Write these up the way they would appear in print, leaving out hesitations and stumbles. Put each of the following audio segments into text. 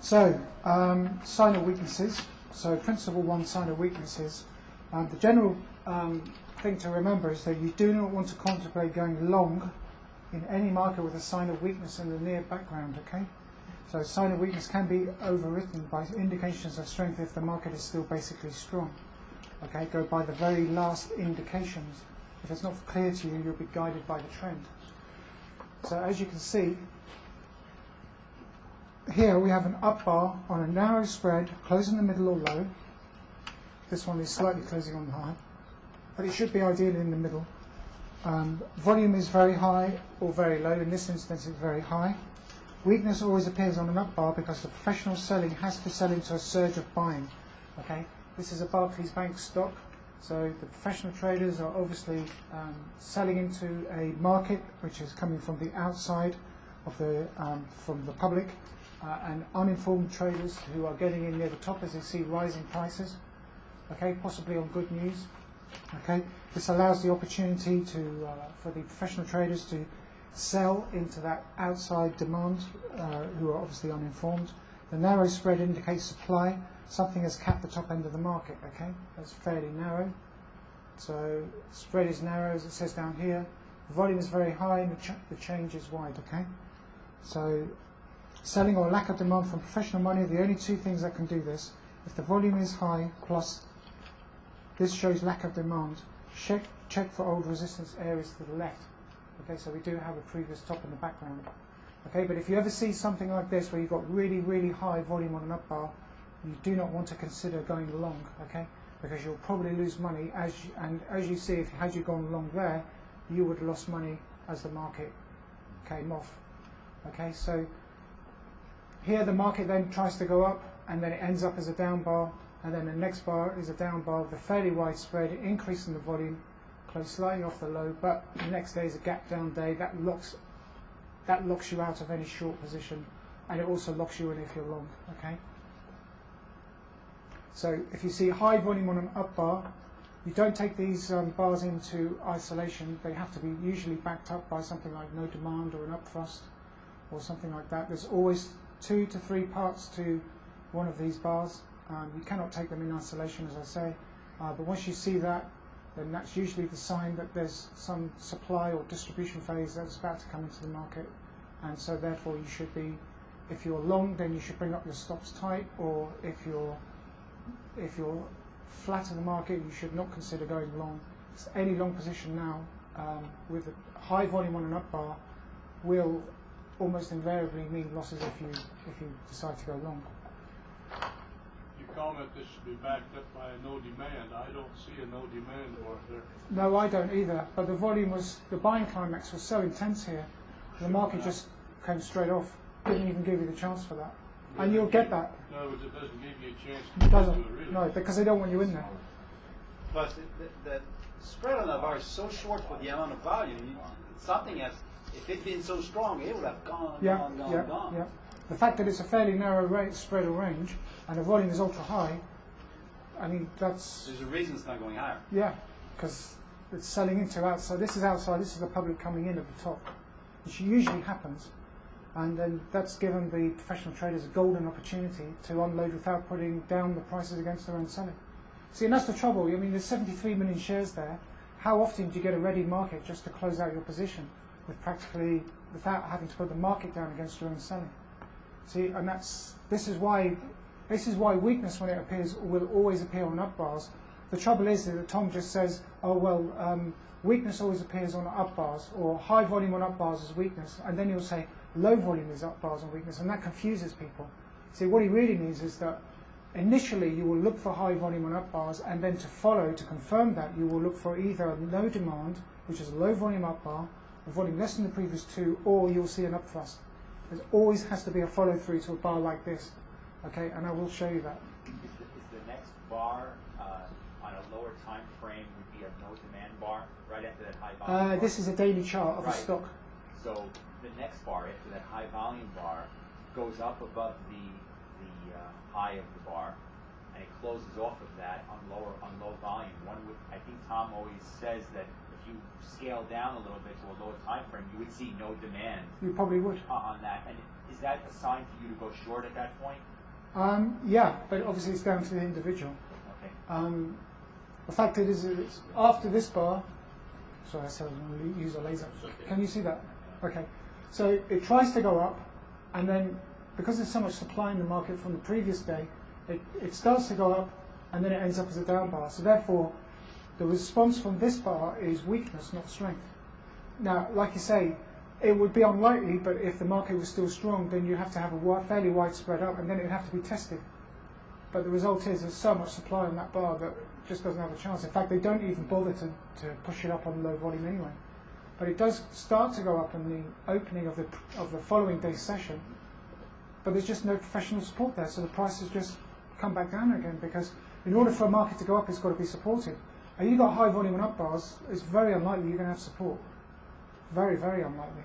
So, sign of weaknesses. So, principle one, sign of weaknesses. The general thing to remember is that you do not want to contemplate going long in any market with a sign of weakness in the near background, okay? So, sign of weakness can be overwritten by indications of strength if the market is still basically strong. Okay, go by the very last indications. If it's not clear to you, you'll be guided by the trend. So, as you can see, here we have an up bar on a narrow spread, closing the middle or low. This one is slightly closing on the high, but it should be ideally in the middle. Volume is very high or very low. In this instance, it's very high. Weakness always appears on an up bar because the professional selling has to sell into a surge of buying. Okay, this is a Barclays Bank stock, so the professional traders are obviously selling into a market which is coming from the outside of the from the public. And uninformed traders who are getting in near the top as they see rising prices, okay, possibly on good news. Okay, this allows the opportunity to for the professional traders to sell into that outside demand, who are obviously uninformed. The narrow spread indicates supply. Something has capped the top end of the market. Okay, that's fairly narrow. So spread is narrow, as it says down here. The volume is very high, and the change is wide. Okay, so selling or lack of demand from professional money are the only two things that can do this. If the volume is high, plus this shows lack of demand, check for old resistance areas to the left. Okay, so we do have a previous top in the background. Okay, but if you ever see something like this where you've got really, really high volume on an up bar, you do not want to consider going long, okay, because you'll probably lose money. As you see, if had you gone long there, you would have lost money as the market came off. Okay, so here the market then tries to go up, and then it ends up as a down bar, and then the next bar is a down bar with a fairly wide spread, increase in the volume, close slightly off the low, but the next day is a gap down day. That locks you out of any short position, and it also locks you in if you're long. Okay. So if you see high volume on an up bar, you don't take these bars into isolation. They have to be usually backed up by something like no demand or an up thrust or something like that. There's always 2 to 3 parts to one of these bars. You cannot take them in isolation, as I say, but once you see that, then that's usually the sign that there's some supply or distribution phase that's about to come into the market, and so therefore you should be, if you're long, then you should bring up your stops tight, or if you're flat in the market, you should not consider going long. So any long position now with a high volume on an up bar will almost invariably mean losses if you decide to go long. You comment this should be backed up by a no demand. I don't see a no demand bar there. No, I don't either. But the buying climax was so intense here, the market just came straight off. Didn't even give you the chance for that. And you'll get that. In other words, it doesn't give you a chance It to doesn't. do it, really. No, because they don't want you in there. But the spread on the bar is so short for the amount of volume. Something has, if it had been so strong, it would have gone. Yeah. The fact that it's a fairly narrow spread or range, and the volume is ultra high, I mean, that's... There's a reason it's not going higher. Yeah, because it's selling into outside. This is outside, this is the public coming in at the top, which usually happens. And then that's given the professional traders a golden opportunity to unload without putting down the prices against their own selling. See, and that's the trouble. I mean, there's 73 million shares there. How often do you get a ready market just to close out your position without having to put the market down against your own selling? See, and this is why weakness, when it appears, will always appear on up bars. The trouble is that Tom just says, oh well, weakness always appears on up bars, or high volume on up bars is weakness, and then he'll say low volume is up bars on weakness, and that confuses people. See, what he really means is that initially you will look for high volume on up bars, and then to confirm that, you will look for either low demand, which is a low volume up bar, a volume less than the previous two, or you'll see an up thrust. There always has to be a follow through to a bar like this, okay? And I will show you that. Is the next bar on a lower time frame would be a no demand bar right after that high volume bar? This is a daily chart of a stock. So the next bar after that high volume bar goes up above the high of the bar, and it closes off of that on low volume. I think Tom always says that if you scale down a little bit to a lower time frame, you would see no demand. You probably would. On that. And is that a sign for you to go short at that point? Yeah, but obviously it's down to the individual. Okay. The fact is, it's after this bar. Sorry, I said I'm going to use a laser. Can you see that? Okay. So it tries to go up, and then because there's so much supply in the market from the previous day, it starts to go up, and then it ends up as a down bar. So therefore, the response from this bar is weakness, not strength. Now, like you say, it would be unlikely, but if the market was still strong, then you'd have to have a fairly wide spread up, and then it'd have to be tested. But the result is there's so much supply on that bar that it just doesn't have a chance. In fact, they don't even bother to push it up on low volume anyway. But it does start to go up in the opening of the following day's session, but there's just no professional support there, so the price has just come back down again, because in order for a market to go up, it's got to be supported. And you've got high volume and up bars, it's very unlikely you're going to have support. Very, very unlikely.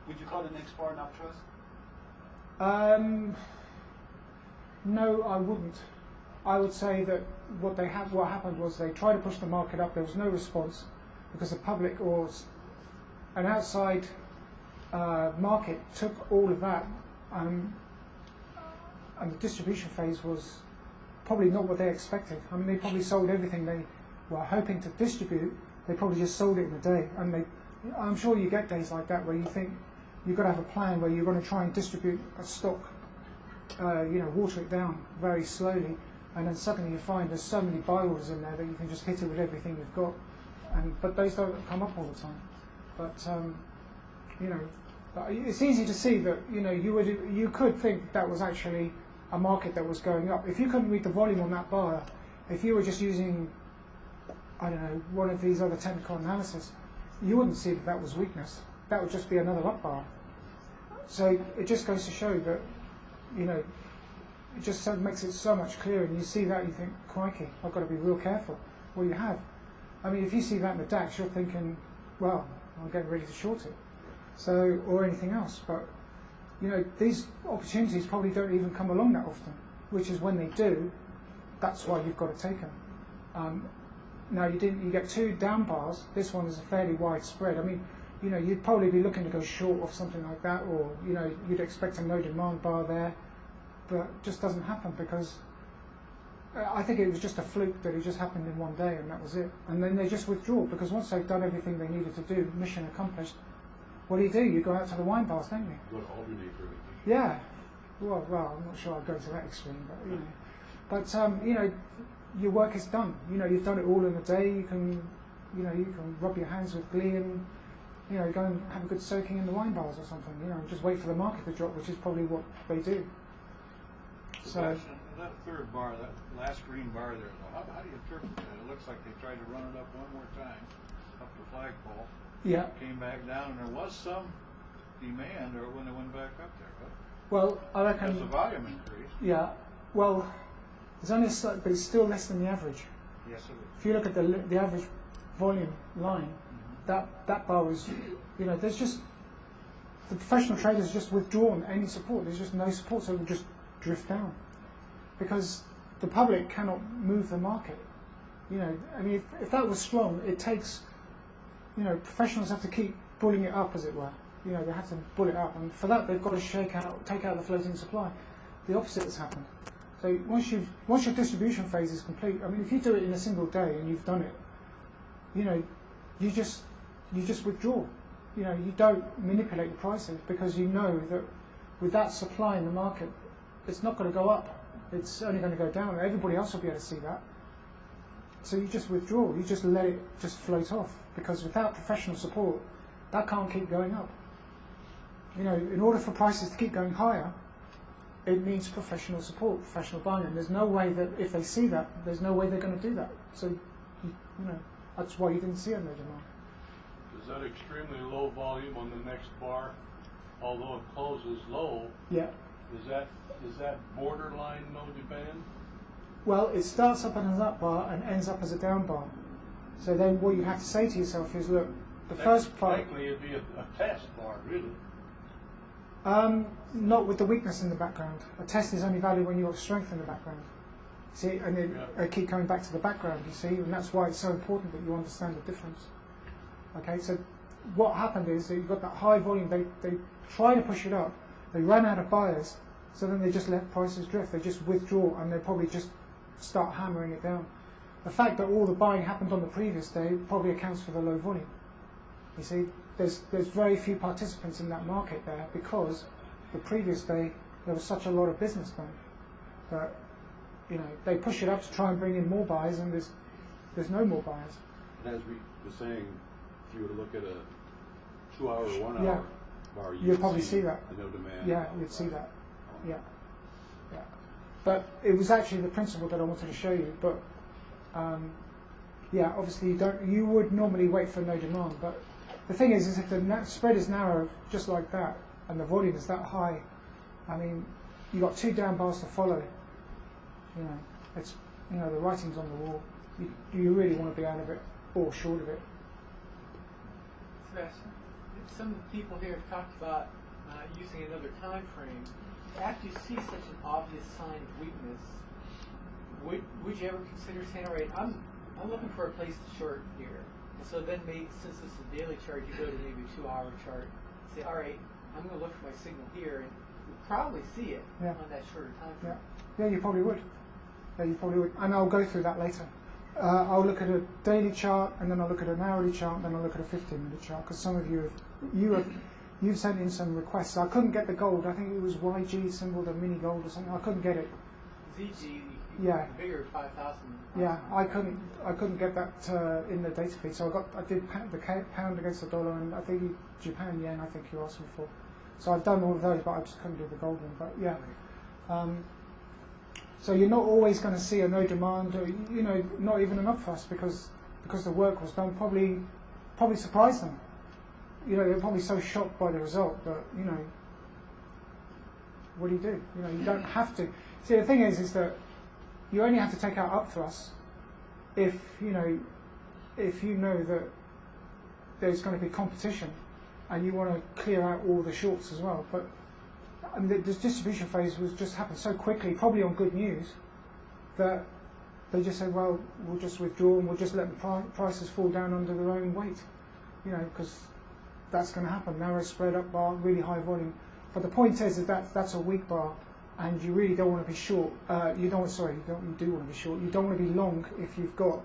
Would you call the next bar an uptrust? No, I wouldn't. I would say that what happened was they tried to push the market up. There was no response because the public or an outside market took all of that, and the distribution phase was probably not what they expected. I mean, they probably sold everything they were hoping to distribute. They probably just sold it in a day, and I'm sure you get days like that where you think you've got to have a plan where you're going to try and distribute a stock, water it down very slowly, and then suddenly you find there's so many buy orders in there that you can just hit it with everything you've got. But those don't come up all the time. But it's easy to see that you could think that was actually a market that was going up. If you couldn't read the volume on that bar, if you were just using, I don't know, one of these other technical analysis, you wouldn't see that was weakness. That would just be another up bar. So it just goes to show that, it just makes it so much clearer. And you see that, you think, crikey, I've got to be real careful. Well, you have. I mean, if you see that in the DAX, you're thinking, well, I'm getting ready to short it. So, or anything else. But, these opportunities probably don't even come along that often, which is when they do, that's why you've got to take them. Now, you get two down bars. This one is a fairly wide spread. I mean, you'd probably be looking to go short of something like that, or, you'd expect a no demand bar there, but it just doesn't happen because I think it was just a fluke that it just happened in one day and that was it. And then they just withdraw because once they've done everything they needed to do, mission accomplished, what do? You go out to the wine bars, don't you? Go to alternate for everything. Yeah. Well, I'm not sure I'd go to that extreme, but your work is done. You've done it all in a day. You can rub your hands with glee and go and have a good soaking in the wine bars or something. Just wait for the market to drop, which is probably what they do. So that third bar, that last green bar there, how do you interpret that? It looks like they tried to run it up one more time, up the flagpole. Yeah. Came back down, and there was some demand, or when they went back up there. But well, I reckon. as the volume increased. Yeah. Well, there's only a slight, but it's still less than the average. Yes, it is. If you look at the average volume line, that bar was, there's just the professional traders just withdrawn any support. There's just no support, so it will just drift down because the public cannot move the market. I mean, if that was strong, it takes, professionals have to keep pulling it up, as it were. They have to pull it up, and for that they've got to take out the floating supply. The opposite has happened. So once your distribution phase is complete, I mean, if you do it in a single day and you've done it, you just withdraw. You don't manipulate the prices because you know that with that supply in the market, it's not going to go up. It's only going to go down. Everybody else will be able to see that. So you just withdraw. You just let it just float off because without professional support, that can't keep going up. In order for prices to keep going higher, it needs professional support, professional buying, and there's no way that if they see that, there's no way they're going to do that. So, that's why you didn't see a no demand. Is that extremely low volume on the next bar, although it closes low? Yeah. Is that borderline no demand? Well, it starts up as an up bar and ends up as a down bar. So then what you have to say to yourself is, look, the first part... Likely it'd be a test bar, really. Not with the weakness in the background. A test is only valid when you've got strength in the background. See, and I keep coming back to the background, you see, and that's why it's so important that you understand the difference. Okay, so what happened is that you've got that high volume, they try to push it up, They ran out of buyers, so then they just let prices drift. They just withdraw, and they probably just start hammering it down. The fact that all the buying happened on the previous day probably accounts for the low volume. You see, there's very few participants in that market there because the previous day there was such a lot of business done. But they push it up to try and bring in more buyers, and there's no more buyers. And as we were saying, if you were to look at a 2 hour or 1 hour Yeah. bar, You'd probably see that. a no demand. Yeah, you'd see that. Yeah. But it was actually the principle that I wanted to show you. But yeah, obviously you would normally wait for no demand. But the thing is if the spread is narrow, just like that, and the volume is that high, I mean, you've got 2 down bars to follow. It's the writing's on the wall. You really want to be out of it or short of it. Sebastian, some of the people here have talked about using another time frame. After you see such an obvious sign of weakness, would you ever consider saying, all right, I'm looking for a place to short here. And so then maybe, since this is a daily chart, you go to maybe a 2 hour chart, say, all right, I'm going to look for my signal here, and you'll probably see it on that shorter time frame. Yeah, you probably would. Yeah, you probably would. And I'll go through that later. I'll look at a daily chart, and then I'll look at an hourly chart, and then I'll look at a 15-minute chart, because some of you've sent in some requests. I couldn't get the gold. I think it was YG symbol, the mini gold or something. I couldn't get it. ZG, Yeah. bigger 5,000. Yeah, I couldn't get that in the data feed. So I did the pound against the dollar, and I think Japan yen. I think you asked me for. So I've done all of those, but I just couldn't do the gold one. But yeah. So you're not always going to see a no demand, or not even an upthrust, because the work was done. Probably surprised them. They're probably so shocked by the result, but what do? You don't have to. See, the thing is that you only have to take out upthrusts if you know that there's going to be competition, and you want to clear out all the shorts as well. But this distribution phase was just happened so quickly, probably on good news, that they just said, well, we'll just withdraw and we'll just let the prices fall down under their own weight, because that's going to happen. Narrow spread up bar, really high volume. But the point is that that's a weak bar, and you really don't want to be short. You do want to be short. You don't want to be long if you've got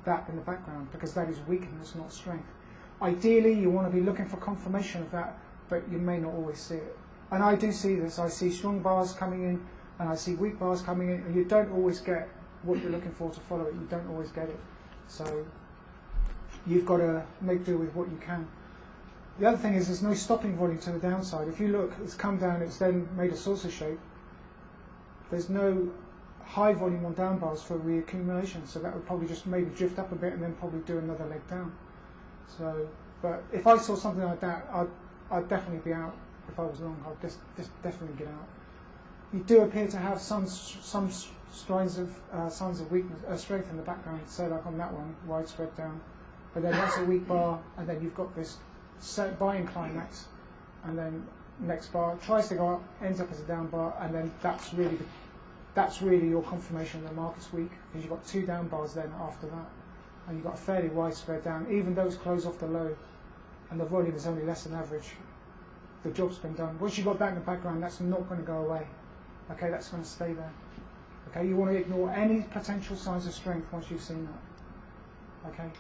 that in the background, because that is weakness, not strength. Ideally, you want to be looking for confirmation of that, but you may not always see it. And I do see this. I see strong bars coming in, and I see weak bars coming in, and you don't always get what you're looking for to follow it. You don't always get it. So you've got to make do with what you can. The other thing is there's no stopping volume to the downside. If you look, it's come down, it's then made a saucer shape. There's no high volume on down bars for reaccumulation, so that would probably just maybe drift up a bit and then probably do another leg down. So, but if I saw something like that, I'd definitely be out. If I was long, I'd just definitely get out. You do appear to have some signs of weakness, strength in the background. So like on that one, widespread down, but then that's a weak bar, and then you've got this set buying climax, and then next bar tries to go up, ends up as a down bar, and then that's really your confirmation the market's weak, because you've got 2 down bars then after that, and you've got a fairly widespread down. Even though it's closed off the low, and the volume is only less than average, the job's been done. Once you've got that in the background, that's not going to go away. Okay, that's going to stay there. Okay, you want to ignore any potential signs of strength once you've seen that. Okay.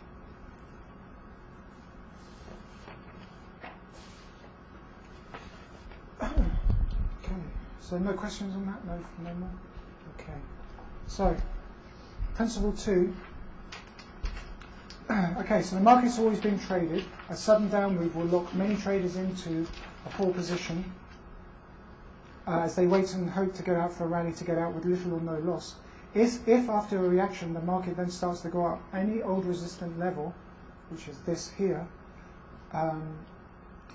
Okay, so no questions on that? No more? Okay. So, principle 2. Okay, so the market's always been traded. A sudden down move will lock many traders into a poor position as they wait and hope to get out for a rally to get out with little or no loss. If after a reaction the market then starts to go up, any old resistant level, which is this here,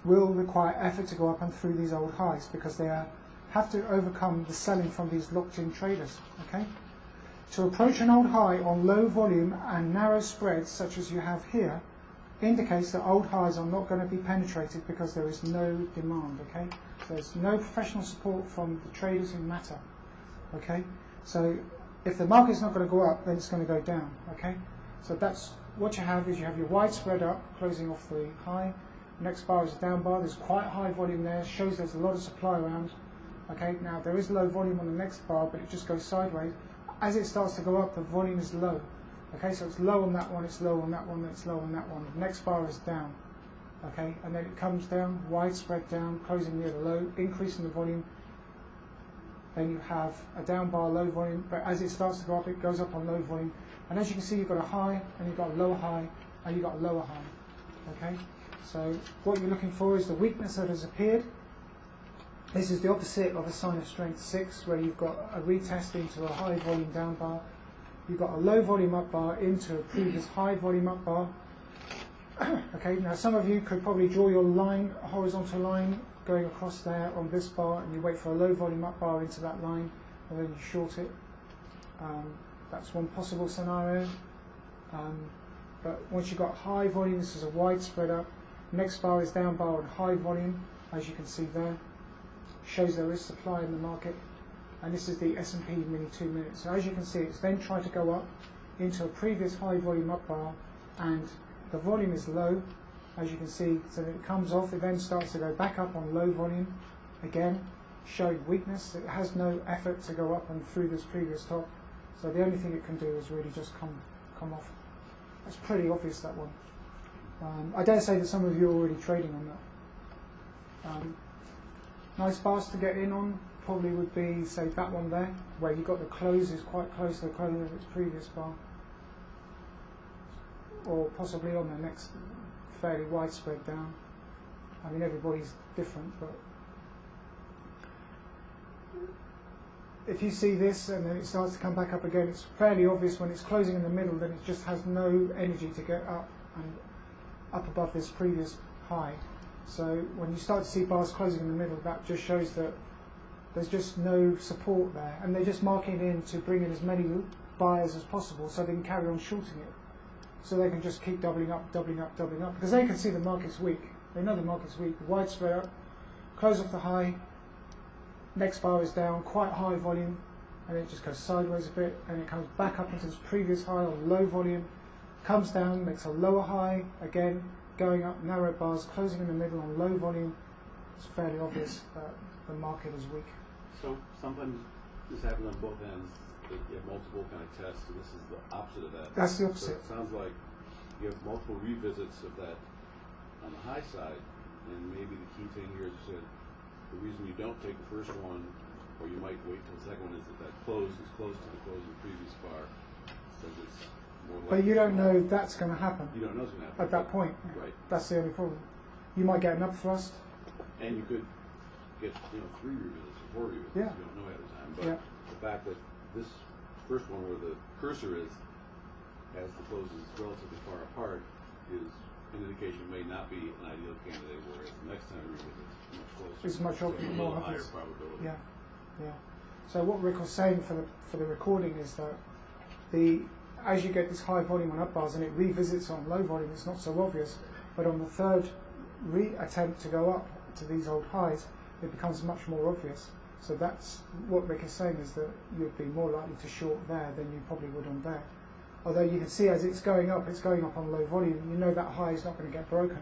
will require effort to go up and through these old highs, because they have to overcome the selling from these locked-in traders. Okay, to approach an old high on low volume and narrow spreads, such as you have here, indicates that old highs are not going to be penetrated because there is no demand. Okay, there's no professional support from the traders who matter. Okay, so if the market's not going to go up, then it's going to go down. Okay, so that's what you have. Is you have your widespread up closing off the high. Next bar is a down bar. There's quite high volume there. Shows there's a lot of supply around. Okay, now there is low volume on the next bar, but it just goes sideways. As it starts to go up, the volume is low. Okay, so it's low on that one, it's low on that one, it's low on that one. The next bar is down. Okay, and then it comes down, widespread down, closing near the low, increasing the volume. Then you have a down bar, low volume, but as it starts to go up, it goes up on low volume. And as you can see, you've got a high, and you've got a lower high, and you've got a lower high. Okay, so what you're looking for is the weakness that has appeared. This is the opposite of a sign of strength 6, where you've got a retest into a high volume down bar. You've got a low volume up bar into a previous high volume up bar. Okay, now some of you could probably draw your line, a horizontal line, going across there on this bar, and you wait for a low volume up bar into that line, and then you short it. That's one possible scenario. But once you've got high volume, this is a widespread up. Next bar is down bar on high volume, as you can see there. Shows there is supply in the market. And this is the S&P mini 2 minutes. So as you can see, it's then tried to go up into a previous high volume up bar, and the volume is low, as you can see. So that it comes off, it then starts to go back up on low volume, again, showing weakness. It has no effort to go up and through this previous top. So the only thing it can do is really just come off. That's pretty obvious, that one. I dare say that some of you are already trading on that. Nice bars to get in on probably would be, say, that one there, where you got the close is quite close to the close of its previous bar, or possibly on the next fairly widespread down. I mean, everybody's different, but if you see this and then it starts to come back up again, it's fairly obvious when it's closing in the middle that it just has no energy to get up and up above this previous high. So when you start to see bars closing in the middle, that just shows that there's just no support there, and they're just marking it in to bring in as many buyers as possible so they can carry on shorting it. So they can just keep doubling up, doubling up, doubling up, because they can see the market's weak. They know the market's weak. Widespread up, close off the high, next bar is down, quite high volume, and it just goes sideways a bit, and it comes back up into its previous high on low volume, comes down, makes a lower high, again, going up, narrow bars, closing in the middle on low volume. It's fairly obvious that the market is weak. So sometimes this happens on both ends. That you have multiple kind of tests, and this is the opposite of that. That's the opposite. So it sounds like you have multiple revisits of that on the high side, and maybe the key thing here is that the reason you don't take the first one, or you might wait till the second one, is that close is close to the close of the previous bar, so it's more likely. But you don't know that's going to happen. You don't know it's going to happen at that point. Right. That's the only problem. You might get an up thrust. And you could get 3 revisits or 4 revisits. Yeah. You don't know ahead of time. But Yeah. the fact that this first one where the cursor is, as the close is relatively far apart, is an indication it may not be an ideal candidate, whereas the next time we revisit it's much closer. It's much so a little more higher obvious. probability. Yeah, yeah. So what Rick was saying for the recording is that as you get this high volume on up bars and it revisits on low volume, it's not so obvious. But on the third attempt to go up to these old highs, it becomes much more obvious. So that's what Rick is saying, is that you'd be more likely to short there than you probably would on there. Although you can see as it's going up on low volume. You know that high is not going to get broken,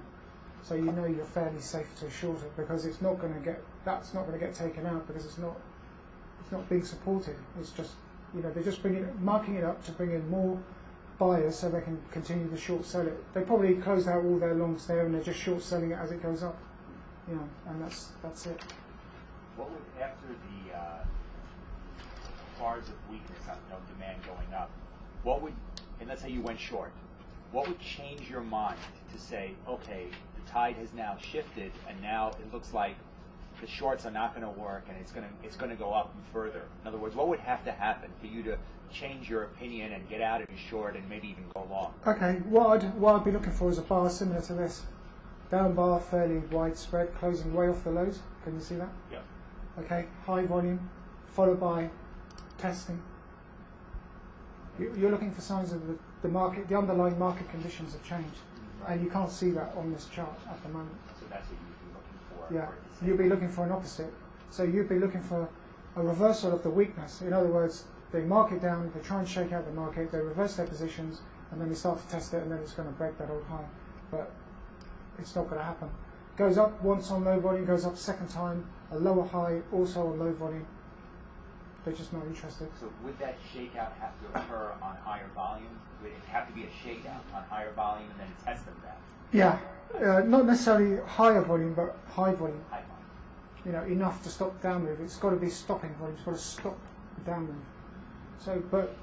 so you know you're fairly safe to short it, because it's not going to get, that's not going to get taken out, because it's not being supported. It's just, they're just marking it up to bring in more buyers so they can continue to short sell it. They probably closed out all their longs there and they're just short selling it as it goes up, and that's it. What would, after the bars of weakness on no demand going up, what would, and let's say you went short, what would change your mind to say, okay, the tide has now shifted and now it looks like the shorts are not going to work and it's going to go up and further? In other words, what would have to happen for you to change your opinion and get out of your short and maybe even go long? Okay, what I'd be looking for is a bar similar to this. Down bar, fairly widespread, closing way off the lows. Can you see that? Yeah. Okay, high volume, followed by testing. You're looking for signs of the market, the underlying market conditions have changed, and you can't see that on this chart at the moment. So that's what you'd be looking for. Yeah, you'd be looking for an opposite. So you'd be looking for a reversal of the weakness. In other words, they mark it down, they try and shake out the market, they reverse their positions, and then they start to test it, and then it's going to break that old high. But it's not going to happen. goes up once on low volume, goes up second time, a lower high, also on low volume. They're just not interested. So would that shakeout have to occur on higher volume? Would it have to be a shakeout on higher volume and then a test of that? Yeah, not necessarily higher volume, but high volume. High volume. You know, enough to stop the down move. It's got to be stopping volume. It's got to stop the down move. So, but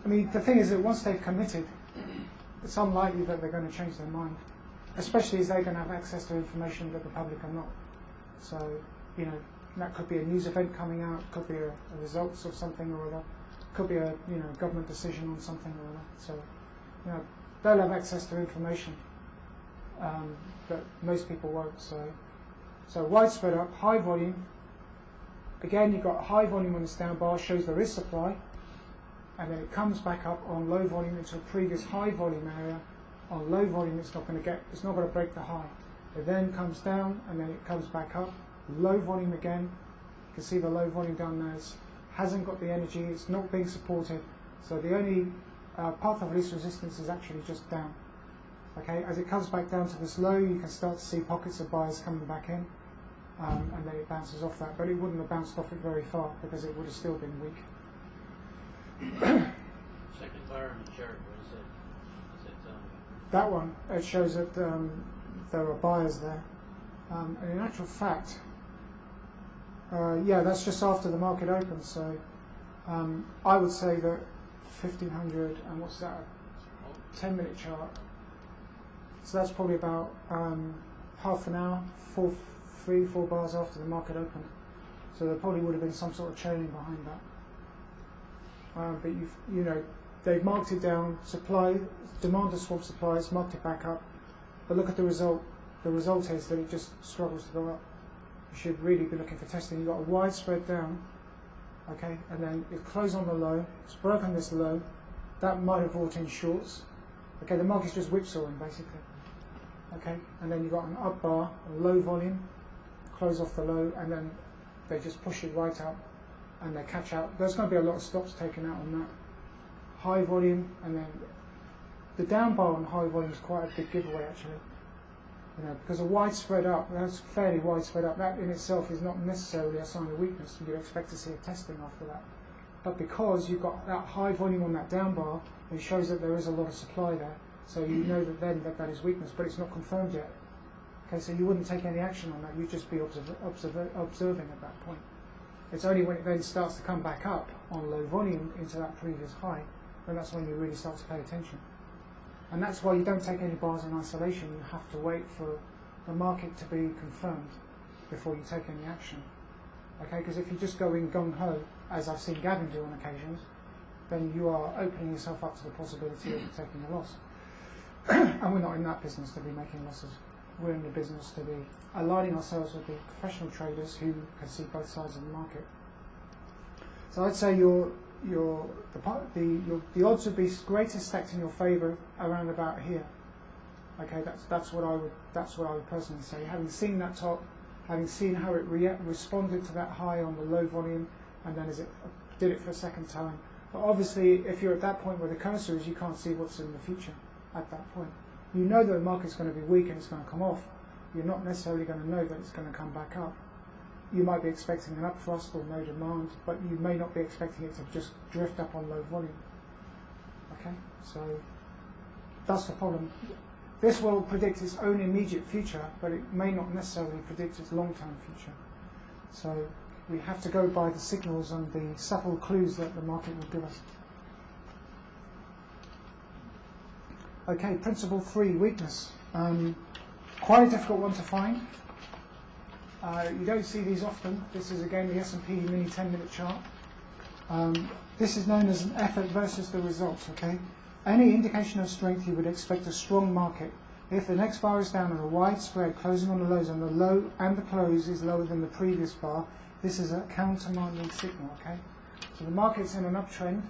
I mean, the thing is that once they've committed, it's unlikely that they're going to change their mind, especially as they're going to have access to information that the public are not. So, you know, that could be a news event coming out, could be a results of something or other, could be a government decision on something or other. So, you know, they'll have access to information that most people won't. So widespread up, high volume. Again, you've got high volume on this down bar, shows there is supply, and then it comes back up on low volume into a previous high volume area. On low volume, it's not going to break the high. It then comes down, and then it comes back up. Low volume again. You can see the low volume down there hasn't got the energy. It's not being supported. So the only path of least resistance is actually just down. Okay, as it comes back down to this low, you can start to see pockets of buyers coming back in, and then it bounces off that. But it wouldn't have bounced off it very far because it would have still been weak. Second bar in the chart, what is it telling me? That one, it shows that there are buyers there. And in actual fact, yeah, that's just after the market opens. So I would say that 1500 and what's that? 10-minute chart. So that's probably about half an hour, 4 bars after the market opened. So there probably would have been some sort of trailing behind that. But you know, they've marked it down. Supply, demand to swap supplies, marked it back up. But look at the result. The result is that it just struggles to go up. You should really be looking for testing. You've got a wide spread down, okay, and then it closed on the low. It's broken this low. That might have brought in shorts. Okay, the market's just whipsawing basically. Okay, and then you've got an up bar, a low volume, close off the low, and then they just push it right up and they catch out. There's going to be a lot of stops taken out on that. High volume, and then the down bar on high volume is quite a big giveaway actually. You know, because a wide spread up, that's fairly wide spread up, that in itself is not necessarily a sign of weakness. You'd expect to see a testing after that. But because you've got that high volume on that down bar, it shows that there is a lot of supply there. So you know that then that is weakness, but it's not confirmed yet. Okay, so you wouldn't take any action on that, you'd just be observing at that point. It's only when it then starts to come back up on low volume into that previous high, then that's when you really start to pay attention. And that's why you don't take any bars in isolation. You have to wait for the market to be confirmed before you take any action. Okay, because if you just go in gung-ho, as I've seen Gavin do on occasions, then you are opening yourself up to the possibility of taking a loss. And we're not in that business to be making losses. We're in the business to be aligning ourselves with the professional traders who can see both sides of the market. So I'd say the odds would be greatest stacked in your favour around about here. Okay, that's what I would personally say. Having seen that top, having seen how it responded to that high on the low volume, and then as it did it for a second time. But obviously, if you're at that point where the cursor is, you can't see what's in the future at that point. You know that the market's going to be weak and it's going to come off. You're not necessarily going to know that it's going to come back up. You might be expecting an upthrust or no demand, but you may not be expecting it to just drift up on low volume. Okay, so that's the problem. This will predict its own immediate future, but it may not necessarily predict its long-term future. So we have to go by the signals and the subtle clues that the market will give us. Okay, principle 3, weakness. Quite a difficult one to find. You don't see these often. This is again the S&P mini 10-minute chart. This is known as an effort versus the results. Okay, any indication of strength you would expect a strong market. If the next bar is down on a wide spread, closing on the lows, and the low and the close is lower than the previous bar, this is a countermanding signal. Okay, so the market's in an uptrend.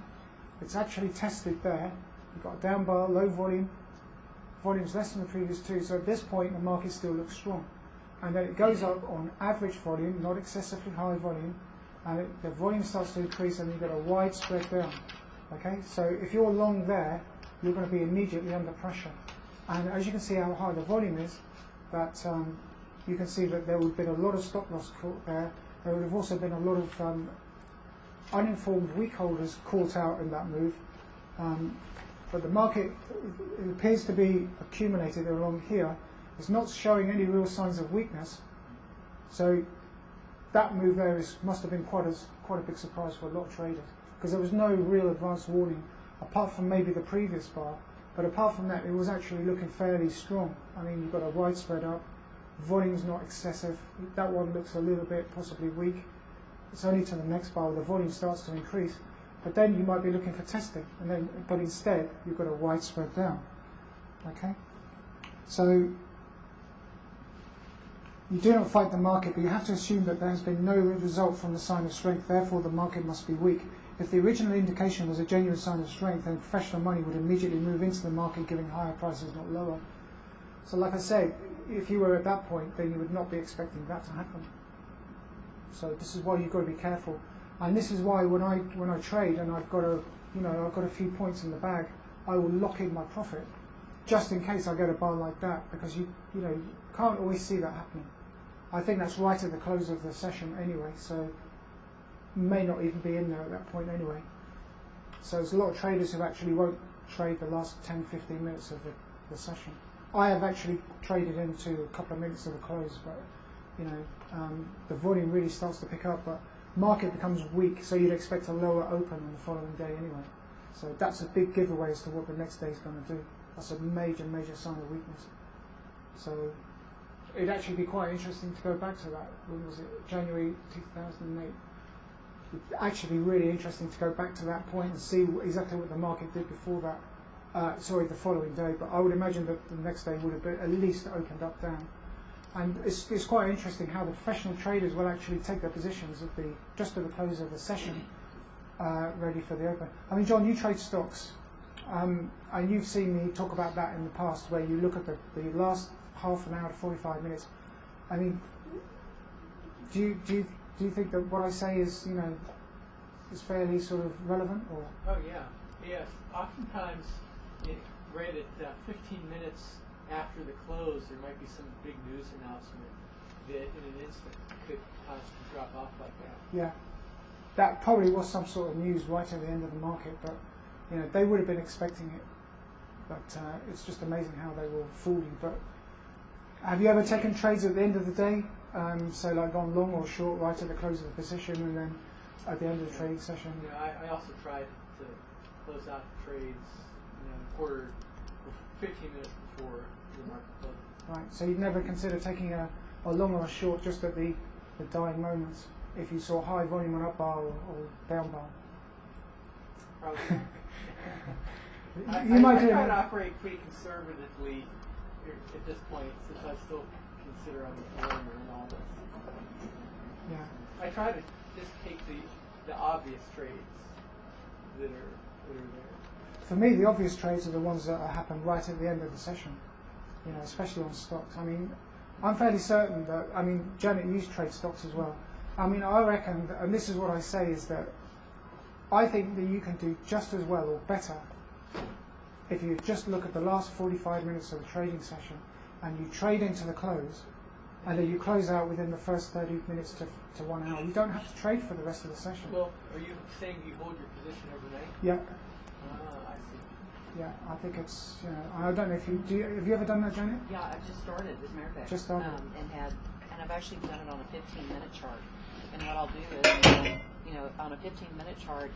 It's actually tested there. You've got a down bar, low volume. Volume's less than the previous two. So at this point, the market still looks strong. And then it goes up on average volume, not excessively high volume, and the volume starts to increase, and you get a wide spread down. Okay, so if you're long there, you're going to be immediately under pressure. And as you can see how high the volume is, that you can see that there would have been a lot of stop loss caught there. There would have also been a lot of uninformed weak holders caught out in that move. But the market, it appears to be accumulated along here. It's not showing any real signs of weakness. So that move there must have been quite a big surprise for a lot of traders, because there was no real advance warning apart from maybe the previous bar. But apart from that, it was actually looking fairly strong. I mean, you've got a wide spread up, volume's not excessive. That one looks a little bit possibly weak. It's only to the next bar where the volume starts to increase. But then you might be looking for testing, but instead you've got a wide spread down. Okay, so you do not fight the market, but you have to assume that there has been no result from the sign of strength. Therefore, the market must be weak. If the original indication was a genuine sign of strength, then professional money would immediately move into the market, giving higher prices, not lower. So, like I say, if you were at that point, then you would not be expecting that to happen. So this is why you've got to be careful. And this is why when I trade and I've got a few points in the bag, I will lock in my profit just in case I get a bar like that, because you can't always see that happening. I think that's right at the close of the session anyway, so may not even be in there at that point anyway. So there's a lot of traders who actually won't trade the last 10-15 minutes of the session. I have actually traded into a couple of minutes of the close, but the volume really starts to pick up, but market becomes weak, so you'd expect a lower open on the following day anyway. So that's a big giveaway as to what the next day is going to do. That's a major sign of weakness. So it'd actually be quite interesting to go back to that. When was it? January 2008. It'd actually be really interesting to go back to that point and see exactly what the market did before that. The following day. But I would imagine that the next day would have been at least opened up down. And it's quite interesting how the professional traders will actually take their positions just at the close of the session, ready for the open. I mean, John, you trade stocks, and you've seen me talk about that in the past, where you look at the last half an hour to 45 minutes. I mean, do you think that what I say is fairly sort of relevant, or? Oh yeah, yes. Oftentimes, right at 15 minutes after the close, there might be some big news announcement that in an instant could cause to drop off like that. Yeah, that probably was some sort of news right at the end of the market, but they would have been expecting it. But it's just amazing how they will fool you. But have you ever taken trades at the end of the day, so like gone long or short right at the close of the position, and then at the end of the trading session? I also tried to close out trades, quarter, 15 minutes before the market closed. Right. So you'd never consider taking a long or a short just at the dying moments if you saw high volume on up bar or down bar? Probably. I try to operate pretty conservatively at this point, since I still consider I'm a foreigner and all this. Yeah. I try to just take the obvious trades that are there. For me, the obvious trades are the ones that happen right at the end of the session, especially on stocks. I mean, I'm fairly certain that, Janet, you trade stocks as well. I reckon, and this is what I say, is that I think that you can do just as well or better if you just look at the last 45 minutes of the trading session and you trade into the close, and then you close out within the first 30 minutes to 1 hour. You don't have to trade for the rest of the session. Well, are you saying you hold your position overnight? Yeah. I see. Yeah, I think it's, I don't know if have you ever done that, Janet? Yeah, I've just started, as a matter of fact. Just started. And I've actually done it on a 15-minute chart. And what I'll do is, on a 15-minute chart,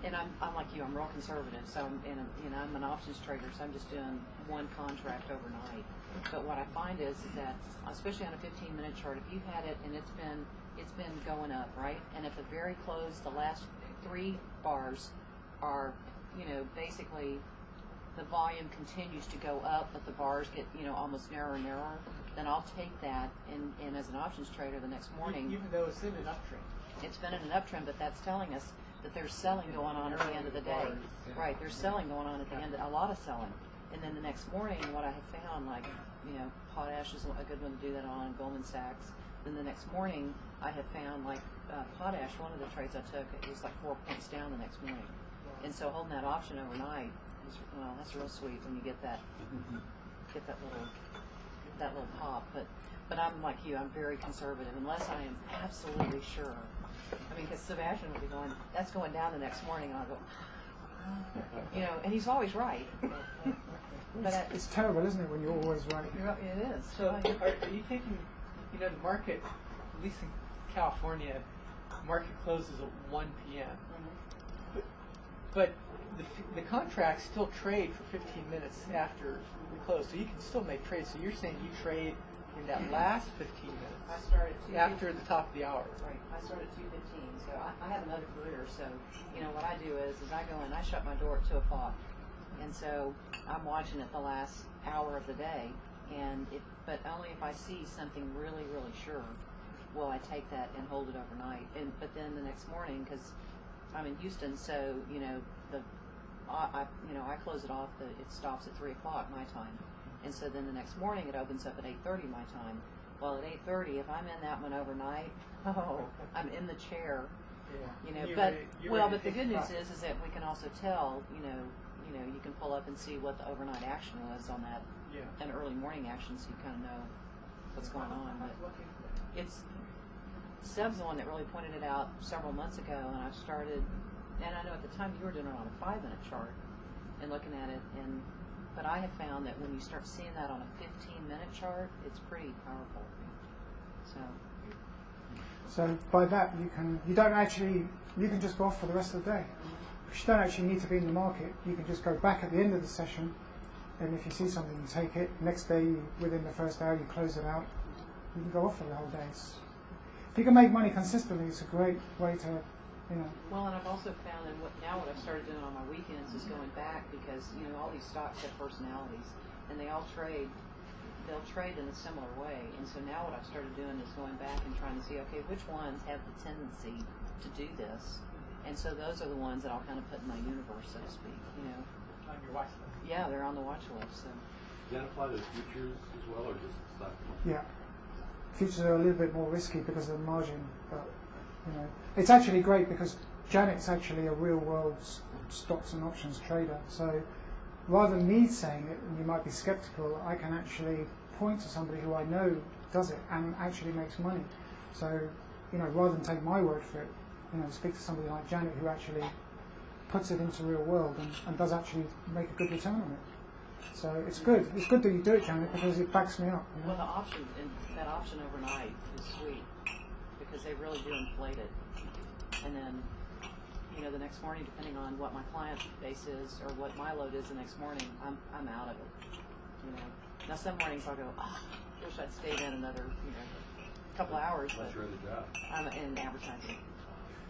and I'm like you, I'm real conservative, so I'm an options trader, so I'm just doing one contract overnight. But what I find is that, especially on a 15-minute chart, if you had it and it's been going up, right? And at the very close, the last 3 bars are, basically the volume continues to go up, but the bars get, almost narrower and narrower, then I'll take that and as an options trader the next morning. Even though it's in an uptrend. It's been in an uptrend, but that's telling us that there's selling going on at the end of the day. Right, there's selling going on at the end, a lot of selling. And then the next morning, what I have found, like, potash is a good one to do that on, Goldman Sachs. Then the next morning, I have found, like, potash, one of the trades I took, it was like 4 points down the next morning. And so holding that option overnight is, that's real sweet when you get that little that little pop. But I'm like you, I'm very conservative unless I am absolutely sure. I mean, because Sebastian will be going, that's going down the next morning, and I'll go, you know, and he's always right. But It's terrible, isn't it, when you're always right? it is. So are you thinking, you know, the market, at least in California, market closes at 1 p.m. But the contracts still trade for 15 minutes after we close, so you can still make trades. So you're saying you trade in that last 15 minutes I start at 2:15. after the top of the hour. Right. I start at 2:15. So I have another career. So you know what I do is I go in, I shut my door at 2 o'clock, and so I'm watching it the last hour of the day, but only if I see something really, really sure will I take that and hold it overnight. But then the next morning, because I'm in Houston, so you know I close it off. It stops at 3 o'clock my time, and so then the next morning it opens up at 8:30 my time. Well, at 8:30, if I'm in that one overnight, I'm in the chair. Yeah. You know, You're but ready- you're well, ready but to the take good news profit. is that we can also tell. You can pull up and see what the overnight action was on that, Yeah. an early morning action, so you kind of know what's going on. But it's Seb's the one that really pointed it out several months ago, and I started. And I know at the time you were doing it on a 5-minute chart and looking at it, but I have found that when you start seeing that on a 15-minute chart, it's pretty powerful. So by that you can just go off for the rest of the day. You don't actually need to be in the market. You can just go back at the end of the session, and if you see something, you take it. Next day, within the first hour, you close it out. You can go off for the whole day. If you can make money consistently, it's a great way to, you know. Well, and I've also found what I've started doing on my weekends is going back because all these stocks have personalities, and they all trade. They'll trade in a similar way, and so now what I've started doing is going back and trying to see, okay, which ones have the tendency to do this, and so those are the ones that I'll kind of put in my universe, so to speak. On your watch list. Yeah, they're on the watch list. So. Does that apply to futures as well, or just stock market? Yeah. Futures are a little bit more risky because of the margin, but it's actually great because Janet's actually a real world stocks and options trader. So rather than me saying it, and you might be skeptical, I can actually point to somebody who I know does it and actually makes money. So rather than take my word for it, speak to somebody like Janet who actually puts it into real world and does actually make a good return on it. So it's good. It's good that you do it, Janet, because it backs me up. Well, that option overnight is sweet because they really do inflate it, and then the next morning, depending on what my client base is or what my load is the next morning, I'm out of it. Now some mornings I'll go, wish I'd stayed in another couple hours, but What's your other job? I'm in advertising.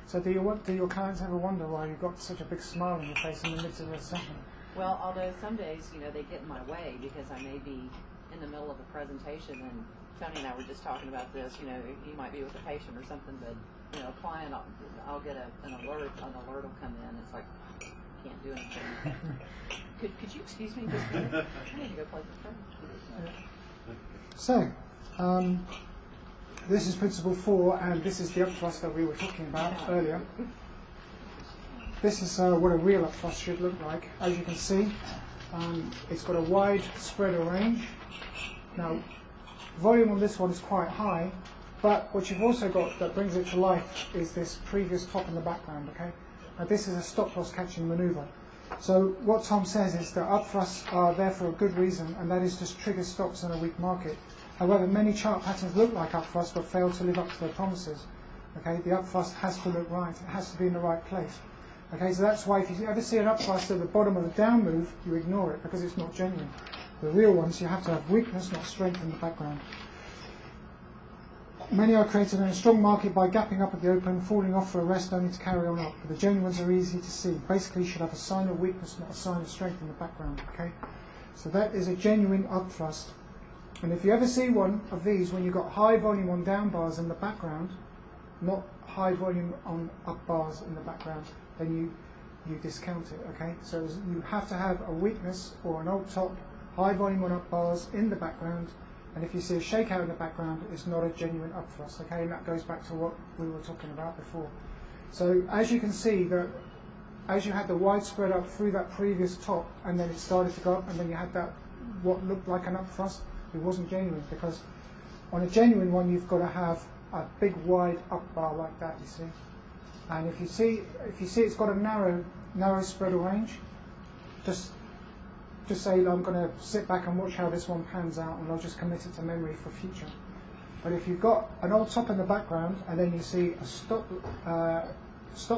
So do your clients ever wonder why you've got such a big smile on your face in the midst of a session? Well, although some days, they get in my way because I may be in the middle of a presentation, and Tony and I were just talking about this. He might be with a patient or something, but a client, I'll get an alert. An alert will come in. It's like can't do anything. Could you excuse me just a minute? I need to go play with So, this is principle 4, and this is the upthrust that we were talking about earlier. This is what a real upthrust should look like. As you can see, it's got a wide spread of range. Now, volume on this one is quite high, but what you've also got that brings it to life is this previous top in the background, okay? Now, this is a stop loss catching maneuver. So what Tom says is that upthrusts are there for a good reason, and that is to trigger stops in a weak market. However, many chart patterns look like upthrusts but fail to live up to their promises. Okay, the upthrust has to look right. It has to be in the right place. Okay, so that's why if you ever see an upthrust at the bottom of the down move, you ignore it because it's not genuine. The real ones, you have to have weakness, not strength in the background. Many are created in a strong market by gapping up at the open, falling off for a rest only to carry on up. But the genuine ones are easy to see. Basically, you should have a sign of weakness, not a sign of strength in the background. Okay, so that is a genuine upthrust. And if you ever see one of these when you've got high volume on down bars in the background, not high volume on up bars in the background, then you discount it. Okay, so you have to have a weakness or an old top, high volume on up bars in the background. And if you see a shakeout in the background, it's not a genuine upthrust, okay? And that goes back to what we were talking about before. So as you can see, that as you had the wide spread up through that previous top, and then it started to go up, and then you had that what looked like an upthrust, It wasn't genuine, because on a genuine one you've got to have a big wide up bar like that, you see. And if you see it's got a narrow spread or range, just say I'm going to sit back and watch how this one pans out, and I'll just commit it to memory for future. But if you've got an old top in the background and then you see a stop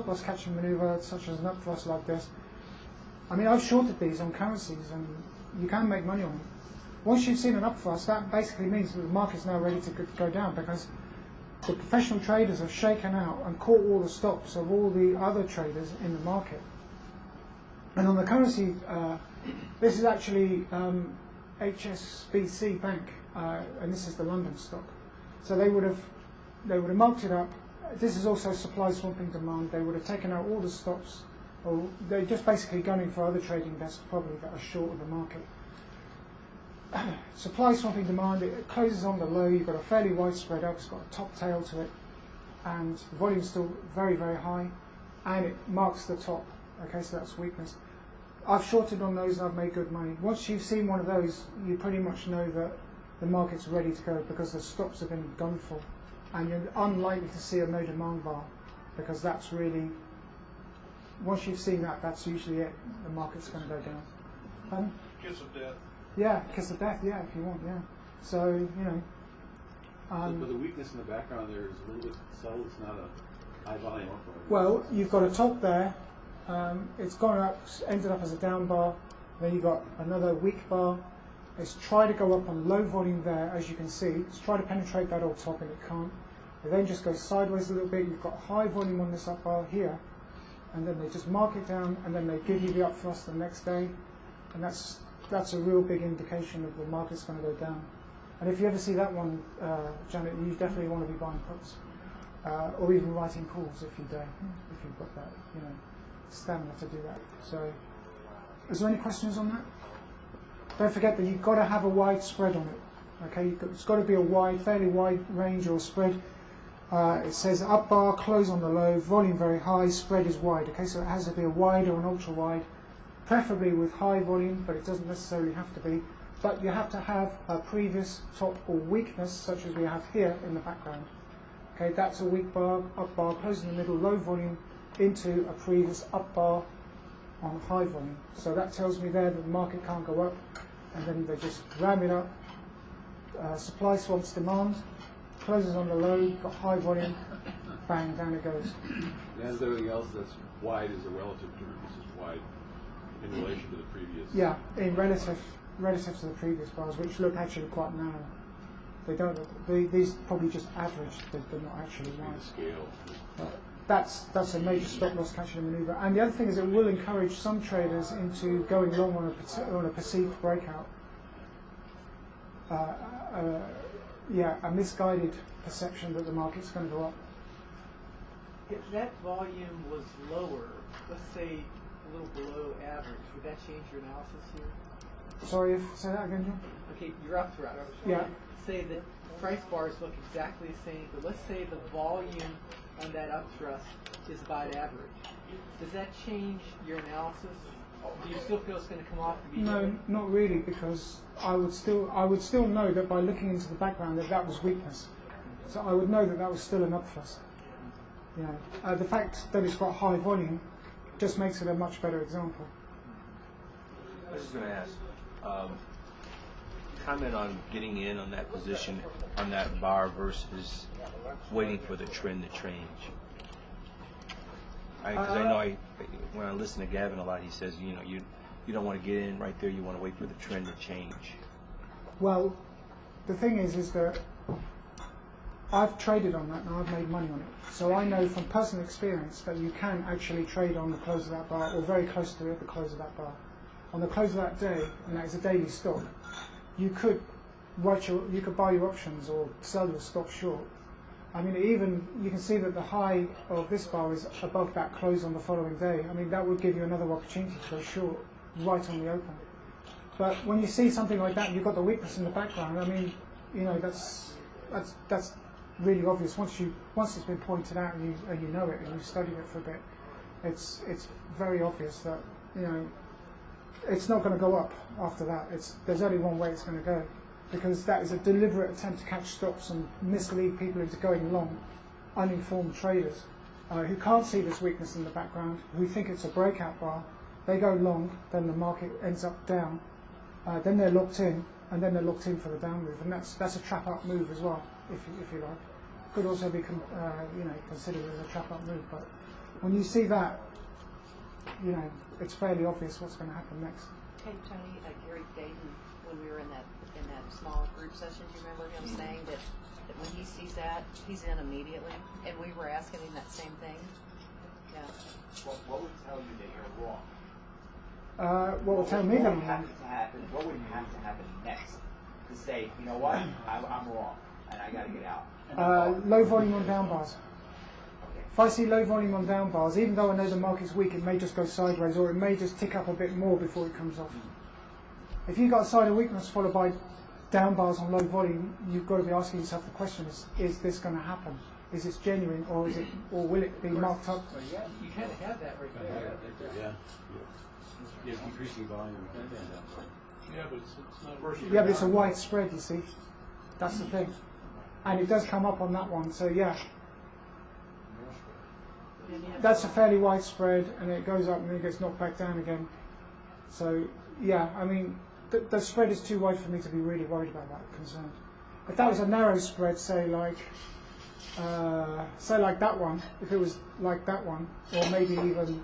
loss catching maneuver such as an up thrust like this, I mean, I've shorted these on currencies and you can make money on it. Once you've seen an up thrust, that basically means that the market's now ready to go down, because the professional traders have shaken out and caught all the stops of all the other traders in the market. And on the currency, this is actually HSBC Bank, and this is the London stock. So they would have marked it up. This is also supply swamping demand. They would have taken out all the stops, or they're just basically gunning for other trading desks probably that are short of the market. Supply swamping demand, it closes on the low. You've got a fairly wide spread up. It's got a top tail to it, and the volume's still very, very high, and it marks the top. Okay, so that's weakness. I've shorted on those and I've made good money. Once you've seen one of those, you pretty much know that the market's ready to go, because the stops have been gone for. And you're unlikely to see a no demand bar, because that's really, once you've seen that, that's usually it. The market's going to go down. Kiss of death. Yeah, kiss of death, yeah, if you want, yeah. So, you know. But the weakness in the background there is a little bit subtle. It's not a high volume. Well, you've got a top there. It's gone up, ended up as a down bar. Then you've got another weak bar. It's tried to go up on low volume there, as you can see. It's tried to penetrate that old top and it can't. It then just goes sideways a little bit. You've got high volume on this up bar here, and then they just mark it down, and then they give you the up thrust the next day, and that's a real big indication that the market's going to go down. And if you ever see that one, Janet, you definitely want to be buying puts, or even writing calls if you dare, if you've got that, you know, stamina to do that. So, is there any questions on that? Don't forget that you've got to have a wide spread on it. Okay, it's got to be a wide, fairly wide range or spread. It says up bar, close on the low, volume very high, spread is wide. Okay, so it has to be a wide or an ultra wide, preferably with high volume, but it doesn't necessarily have to be. But you have to have a previous top or weakness, such as we have here in the background. Okay, that's a weak bar, up bar, close in the middle, low volume, into a previous up bar on high volume. So that tells me there that the market can't go up, and then they just ram it up. Supply swamps demand, closes on the low, got high volume, bang, down it goes. And everything else that's wide is a relative term. This is wide in relation to the previous. Yeah, in relative to the previous bars, which look actually quite narrow. They don't. These probably just averaged. They're not actually wide. Scale. That's a major stop loss catching maneuver. And the other thing is, it will encourage some traders into going long on a perceived breakout. A misguided perception that the market's going to go up. If that volume was lower, let's say a little below average, would that change your analysis here? Sorry, say that again, John? Okay, you're up thrust. Yeah. Say that price bars look exactly the same, but let's say the volume on that up thrust is about average. Does that change your analysis? Do you still feel it's going to come off to be No, even? not really, because I would still know that by looking into the background that was weakness. So I would know that that was still an up thrust. You know, the fact that it's got high volume just makes it a much better example. I was just going to ask, comment on getting in on that position, on that bar versus waiting for the trend to change. Because I know when I listen to Gavin a lot, he says, you know, you don't want to get in right there. You want to wait for the trend to change. Well, the thing is that I've traded on that and I've made money on it. So I know from personal experience that you can actually trade on the close of that bar, or very close to it, the close of that bar. On the close of that day, and that is a daily stock, you could buy your options or sell your stock short. I mean, even you can see that the high of this bar is above that close on the following day. I mean, that would give you another opportunity to go short right on the open. But when you see something like that, you've got the weakness in the background. I mean, you know, that's really obvious. Once it's been pointed out and you know it and you've studied it for a bit, it's very obvious that, you know, it's not going to go up after that. There's only one way it's going to go. because that is a deliberate attempt to catch stops and mislead people into going long, uninformed traders who can't see this weakness in the background, who think it's a breakout bar. They go long, then the market ends up down, then they're locked in, and then they're locked in for the down move, and that's a trap up move as well, if you like. Could also be considered as a trap up move, but when you see that, it's fairly obvious what's going to happen next. Hey Tony, Gary Dayton, when we were in that small group session, do you remember him saying that when he sees that, he's in immediately? And we were asking him that same thing. Yeah. What would tell you that you're wrong? What will tell me that I'm wrong? What would have to happen next to say, you know what, I'm wrong and I got to get out? Low volume on down bars. If I see low volume on down bars, even though I know the market's weak, it may just go sideways, or it may just tick up a bit more before it comes off. If you've got a side of weakness followed by down bars on low volume, you've got to be asking yourself the question: is this going to happen? Is this genuine, or will it be marked up? Yeah, you kind of have that right there. Yeah. Yeah, increasing volume. Yeah, but it's not. Yeah, but it's a wide spread, you see. That's the thing. And it does come up on that one, so yeah. That's a fairly wide spread, and it goes up and then it gets knocked back down again. So, yeah, I mean, the spread is too wide for me to be really worried about that, concerned. If that was a narrow spread, say like that one, if it was like that one, or maybe even,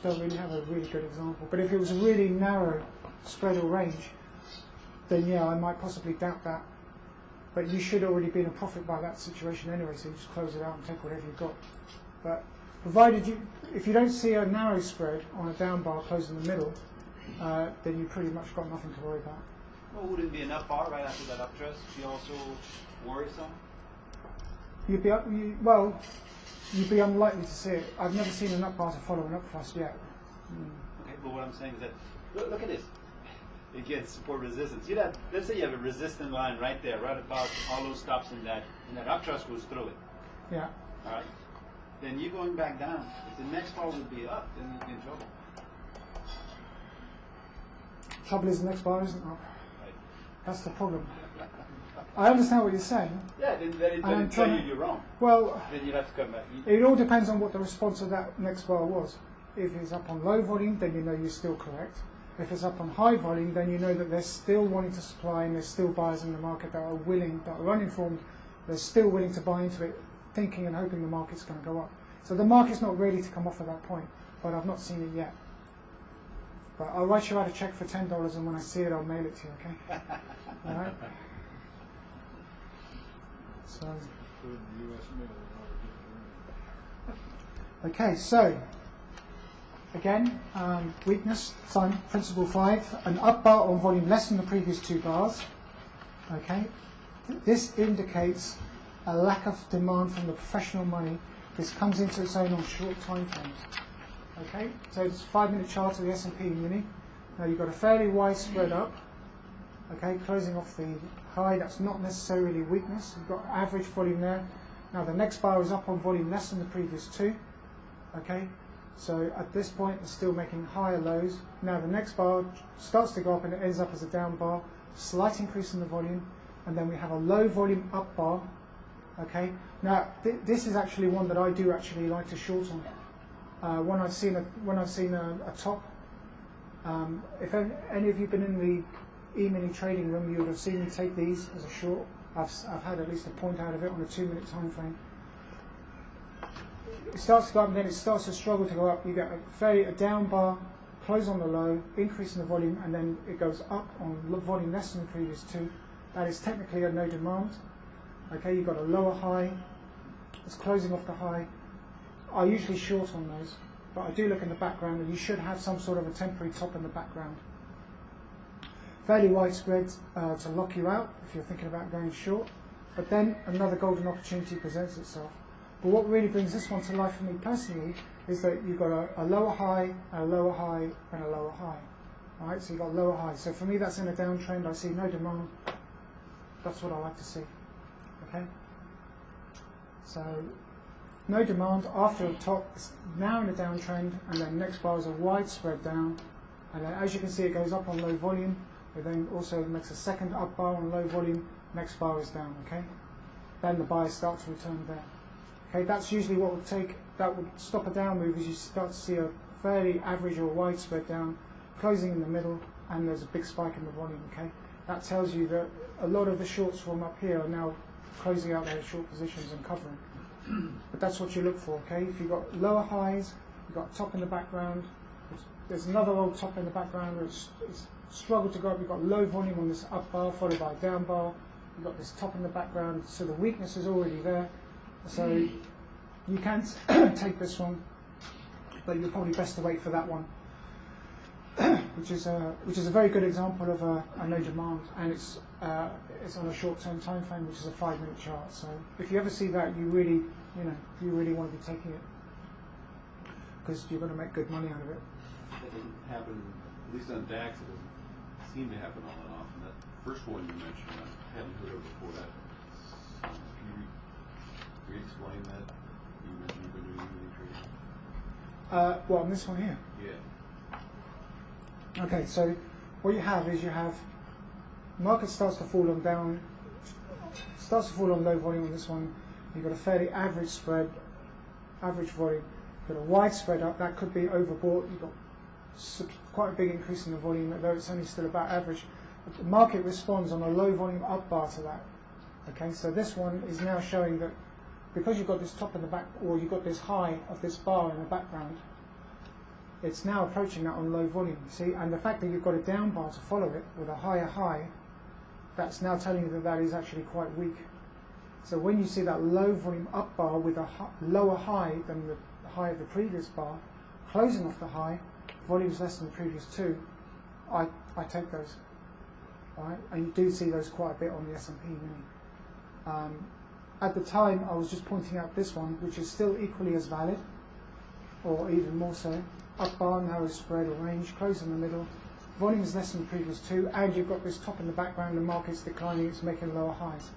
don't really have a really good example, but if it was a really narrow spread or range, then yeah, I might possibly doubt that. But you should already be in a profit by that situation anyway, so you just close it out and take whatever you've got. But provided if you don't see a narrow spread on a down bar closed in the middle, then you've pretty much got nothing to worry about. Well, wouldn't it be an up bar right after that up thrust be also worrisome? You'd be unlikely to see it. I've never seen an up bar to follow an up thrust yet. Okay, but what I'm saying is that, look at this. Again, support resistance. Let's say you have a resistance line right there, right about all those stops in that up thrust goes through it. Yeah. All right. Then you're going back down. If the next bar would be up, then you'd be in trouble. Trouble is the next bar isn't up. Right. That's the problem. I understand what you're saying. Yeah, then it tell you you're wrong. Well, then you'd have to come back. It all depends on what the response of that next bar was. If it's up on low volume, then you know you're still correct. If it's up on high volume, then you know that they're still wanting to supply and there's still buyers in the market that are willing, that are uninformed, they're still willing to buy into it, thinking and hoping the market's going to go up. So the market's not ready to come off at that point, but I've not seen it yet. But I'll write you out a check for $10, and when I see it, I'll mail it to you, okay? All right? So, okay, so again, weakness, sign principle 5, an up bar on volume less than the previous 2 bars. Okay, this indicates a lack of demand from the professional money. This comes into its own on short time frames. Okay, so it's 5-minute chart of the S&P Mini. Now you've got a fairly wide spread up. Okay, closing off the high. That's not necessarily weakness. You've got average volume there. Now the next bar is up on volume less than the previous 2. Okay. So at this point, it's still making higher lows. Now the next bar starts to go up and it ends up as a down bar, slight increase in the volume, and then we have a low volume up bar. Okay. Now this is actually one that I do actually like to short on. When I've seen a top, if any of you've been in the E-mini trading room, you would have seen me take these as a short. I've had at least a point out of it on a 2-minute time frame. It starts to go up and then it starts to struggle to go up. You get a down bar, close on the low, increase in the volume, and then it goes up on volume less than the previous 2. That is technically a no demand. Okay, you've got a lower high. It's closing off the high. I usually short on those, but I do look in the background, and you should have some sort of a temporary top in the background. Fairly widespread to lock you out if you're thinking about going short, but then another golden opportunity presents itself. But what really brings this one to life for me personally is that you've got a lower high, and a lower high, and a lower high. All right, so you've got lower high. So for me, that's in a downtrend. I see no demand. That's what I like to see. Okay. So no demand after a top. It's now in a downtrend, and then next bar is a wide spread down, and then as you can see, it goes up on low volume. It then also makes a second up bar on low volume, next bar is down, okay? Then the buyers start to return there. Okay, that's usually what would take, that would stop a down move as you start to see a fairly average or widespread down, closing in the middle, and there's a big spike in the volume, okay? That tells you that a lot of the shorts from up here are now closing out their short positions and covering. But that's what you look for, okay? If you've got lower highs, you've got top in the background, there's another old top in the background where it's struggled to go up, you've got low volume on this up bar followed by a down bar, you've got this top in the background, so the weakness is already there. So you can take this one, but you're probably best to wait for that one, which is a very good example of a no demand, and it's on a short-term time frame, which is a 5-minute chart. So if you ever see that, you really want to be taking it because you're going to make good money out of it. That doesn't happen, at least on DAX, it doesn't seem to happen all that often. That first one you mentioned, I hadn't heard of before that. Can you re-explain that? You mentioned you've been doing evening trading. Well, on this one here. Yeah. Okay, so what you have is market starts to fall on low volume on this one. You've got a fairly average spread, average volume. You've got a wide spread up, that could be overbought. You've got quite a big increase in the volume, although it's only still about average. But the market responds on a low volume up bar to that. Okay, so this one is now showing that because you've got this top in the back, or you've got this high of this bar in the background, it's now approaching that on low volume, see? And the fact that you've got a down bar to follow it with a higher high, that's now telling you that that is actually quite weak. So when you see that low volume up bar with a lower high than the high of the previous bar, closing off the high, volume's less than the previous two, I take those. All right? And you do see those quite a bit on the S&P mini. At the time, I was just pointing out this one, which is still equally as valid, or even more so. Up bar, narrow spread or range, close in the middle, volume is less than the previous two, and you've got this top in the background, the market's declining, it's making lower highs.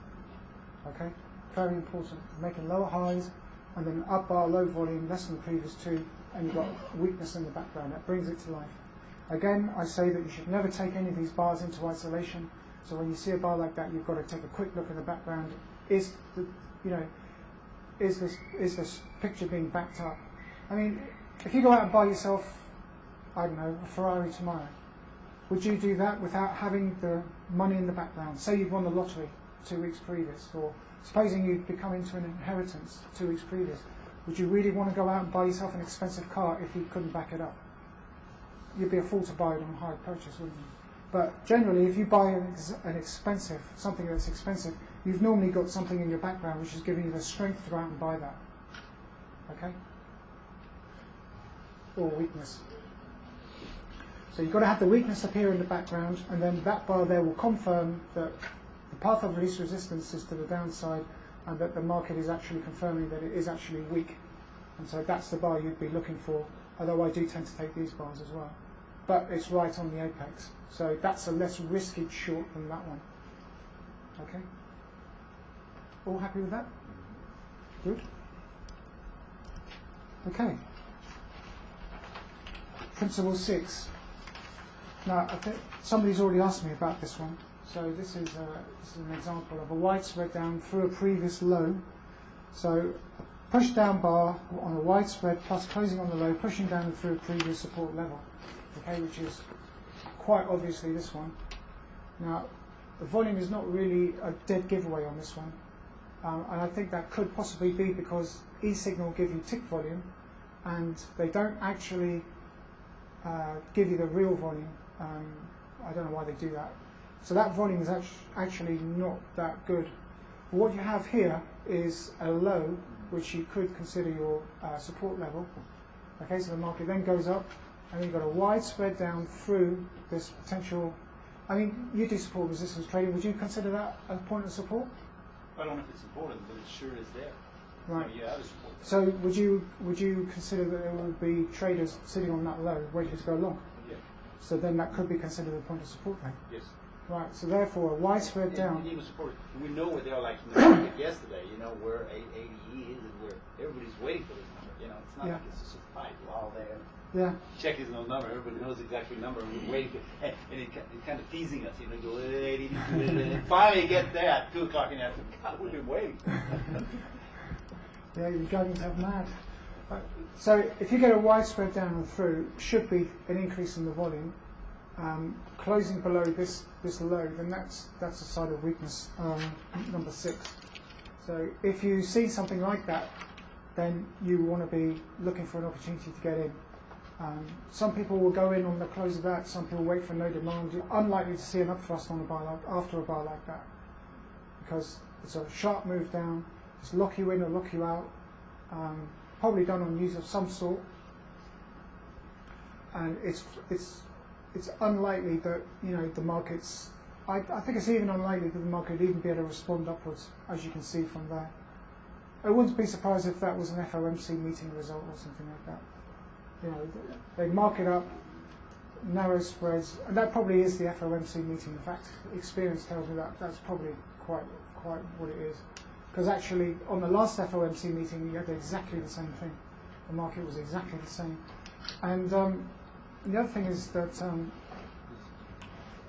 Okay? Very important. Making lower highs, and then up bar, low volume, less than the previous two, and you've got weakness in the background. That brings it to life. Again, I say that you should never take any of these bars into isolation. So when you see a bar like that, you've got to take a quick look in the background. Is this picture being backed up? I mean, if you go out and buy yourself, I don't know, a Ferrari tomorrow, would you do that without having the money in the background? Say you'd won the lottery 2 weeks previous, or supposing you'd become into an inheritance 2 weeks previous, would you really want to go out and buy yourself an expensive car if you couldn't back it up? You'd be a fool to buy it on hire purchase, wouldn't you? But generally, if you buy something that's expensive, you've normally got something in your background which is giving you the strength to go out and buy that. Okay? Or weakness. So you've got to have the weakness appear in the background, and then that bar there will confirm that the path of least resistance is to the downside, and that the market is actually confirming that it is actually weak. And so that's the bar you'd be looking for, although I do tend to take these bars as well. But it's right on the apex. So that's a less risky short than that one. Okay? All happy with that? Good? Okay. Principle 6. Now, I think somebody's already asked me about this one. So this is an example of a wide spread down through a previous low. So a push down bar on a wide spread plus closing on the low, pushing down and through a previous support level. Okay, which is quite obviously this one. Now, the volume is not really a dead giveaway on this one. And I think that could possibly be because e-signal give you tick volume, and they don't actually give you the real volume. I don't know why they do that. So that volume is actually not that good. What you have here is a low, which you could consider your support level. Okay, so the market then goes up, and you've got a wide spread down through this potential. I mean, you do support resistance trading. Would you consider that a point of support? I don't know if it's important, but it sure is there. Right. So, yeah, I support that. So would you consider that there would be traders sitting on that low, waiting to go long? Yeah. So then that could be considered a point of support then. Yes. Right. So therefore, a wide spread down. And even support. We know where they are, like in the market yesterday. You know where 880 is, and where everybody's waiting for this number. You know, it's not Yeah. like it's just a fight while there. Yeah. Check his no number. Everybody knows exactly number. And we're waiting, and it kind of teasing us. You know, go and finally get there at 2 o'clock in the afternoon. God, we've been waiting. Yeah, you're driving yourself mad. So if you get a widespread down and through, should be an increase in the volume. Closing below this low, then that's a sign of weakness. Number 6. So if you see something like that, then you want to be looking for an opportunity to get in. Some people will go in on the close of that. Some people wait for no demand. You're unlikely to see an upthrust on a bar after a bar like that, because it's a sharp move down. It's lock you in or lock you out. Probably done on news of some sort, and it's unlikely that the markets. I think it's even unlikely that the market would even be able to respond upwards, as you can see from there. I wouldn't be surprised if that was an FOMC meeting result or something like that. They mark it up, narrow spreads, and that probably is the FOMC meeting. In fact, experience tells me that that's probably quite what it is. Because actually, on the last FOMC meeting, you had exactly the same thing. The market was exactly the same. And the other thing is that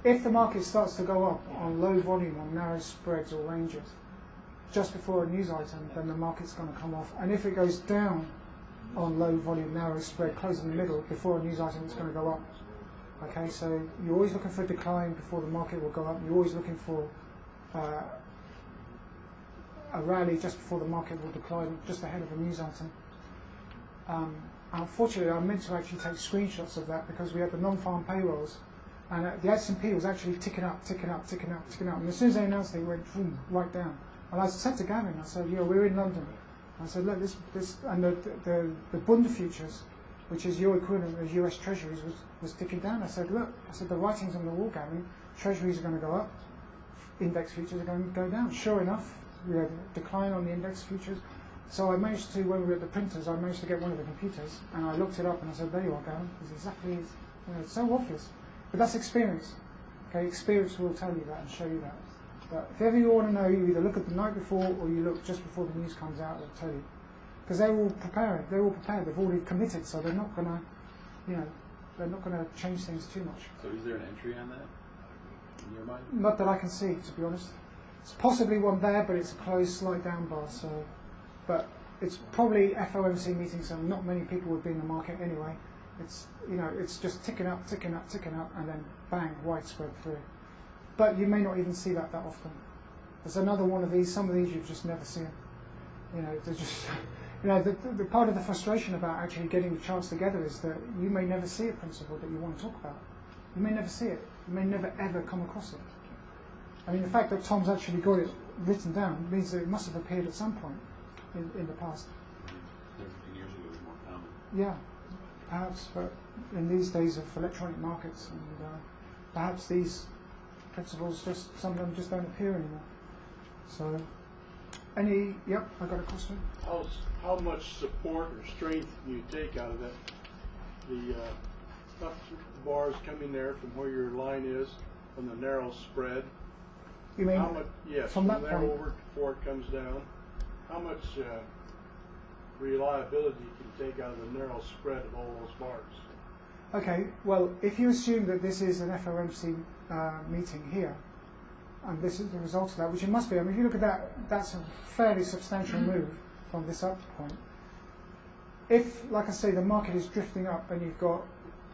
if the market starts to go up on low volume, on narrow spreads or ranges, just before a news item, then the market's going to come off. And if it goes down on low volume, narrow spread, close in the middle, before a news item, it's going to go up. Okay, so you're always looking for a decline before the market will go up. You're always looking for a rally just before the market will decline, just ahead of a news item. Unfortunately, I meant to actually take screenshots of that because we had the non-farm payrolls, and the S&P was actually ticking up. And as soon as they announced it, it went boom, right down. And I said to Gavin, I said, we're in London. I said, look, this and the Bund futures, which is your equivalent of US Treasuries, was ticking down. I said, look, the writing's on the wall, Gavin. Treasuries are going to go up, index futures are going to go down. Sure enough, we had a decline on the index futures. So I managed to, when we were at the printers, I managed to get one of the computers, and I looked it up, and I said, there you are, Gavin. It's exactly, it's so obvious. But that's experience. Okay, experience will tell you that and show you that. But if ever you want to know, you either look at the night before or you look just before the news comes out. It'll tell you, because they're all prepared. They're all prepared. They've already committed, so they're not gonna, they're not gonna change things too much. So is there an entry on that in your mind? Not that I can see, to be honest. It's possibly one there, but it's a closed slide down bar. So, but it's probably FOMC meeting, so not many people would be in the market anyway. It's it's just ticking up, and then bang, widespread through. But you may not even see that often. There's another one of these. Some of these you've just never seen. They're just. The part of the frustration about actually getting the charts together is that you may never see a principle that you want to talk about. You may never see it. You may never ever come across it. I mean, the fact that Tom's actually got it written down means that it must have appeared at some point in the past. 15 years ago, it was more common. Yeah, perhaps, but in these days of electronic markets, and perhaps these principles some of them just don't appear anymore. So, yep, I got a question. How much support or strength can you take out of that? The up bars coming there from where your line is on the narrow spread. You mean how much, yes, from that there point over before it comes down? How much reliability you can take out of the narrow spread of all those bars? Okay, well, if you assume that this is an FOMC meeting here, and this is the result of that, which it must be. I mean, if you look at that, that's a fairly substantial move from this up point. If, like I say, the market is drifting up and you've got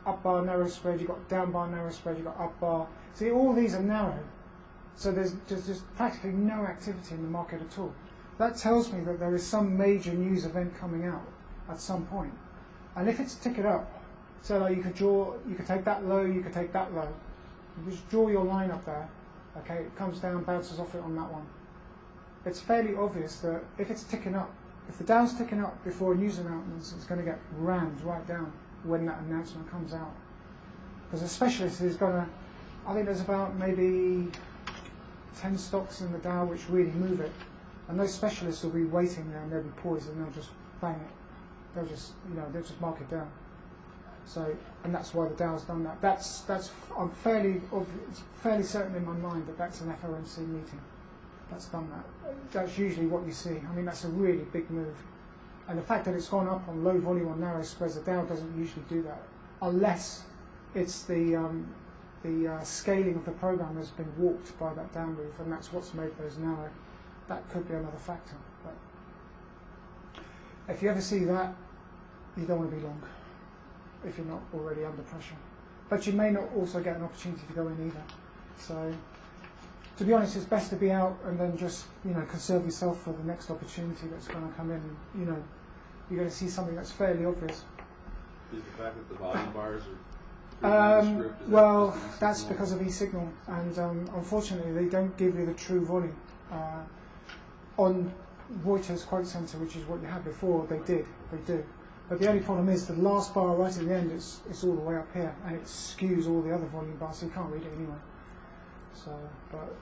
up bar, narrow spread, you've got down bar, narrow spread, you've got up bar. See, all these are narrow. So there's just practically no activity in the market at all. That tells me that there is some major news event coming out at some point. And if it's ticket up, so like you could take that low, you could take that low. You just draw your line up there. Okay, it comes down, bounces off it on that one. It's fairly obvious that if it's ticking up, if the Dow's ticking up before a news announcement, it's going to get rammed right down when that announcement comes out. Because a specialist is going to, I think there's about maybe 10 stocks in the Dow which really move it. And those specialists will be waiting there and they'll be poised and they'll just bang it. They'll just mark it down. So, and that's why the Dow's done that. I'm fairly certain in my mind that that's an FOMC meeting. That's done that. That's usually what you see. I mean, that's a really big move. And the fact that it's gone up on low volume on narrow spreads, the Dow doesn't usually do that, unless it's the scaling of the program has been warped by that down move, and that's what's made those narrow. That could be another factor. But if you ever see that, you don't want to be long if you're not already under pressure. But you may not also get an opportunity to go in either. So, to be honest, it's best to be out and then just, you know, conserve yourself for the next opportunity that's going to come in. You know, you're going to see something that's fairly obvious. Is the fact that the volume bars are well, that's because of e-signal, and unfortunately they don't give you the true volume. On Reuters Quote Center, which is what you had before, they do. But the only problem is the last bar right at the end, it's all the way up here, and it skews all the other volume bars, so you can't read it anyway. So, but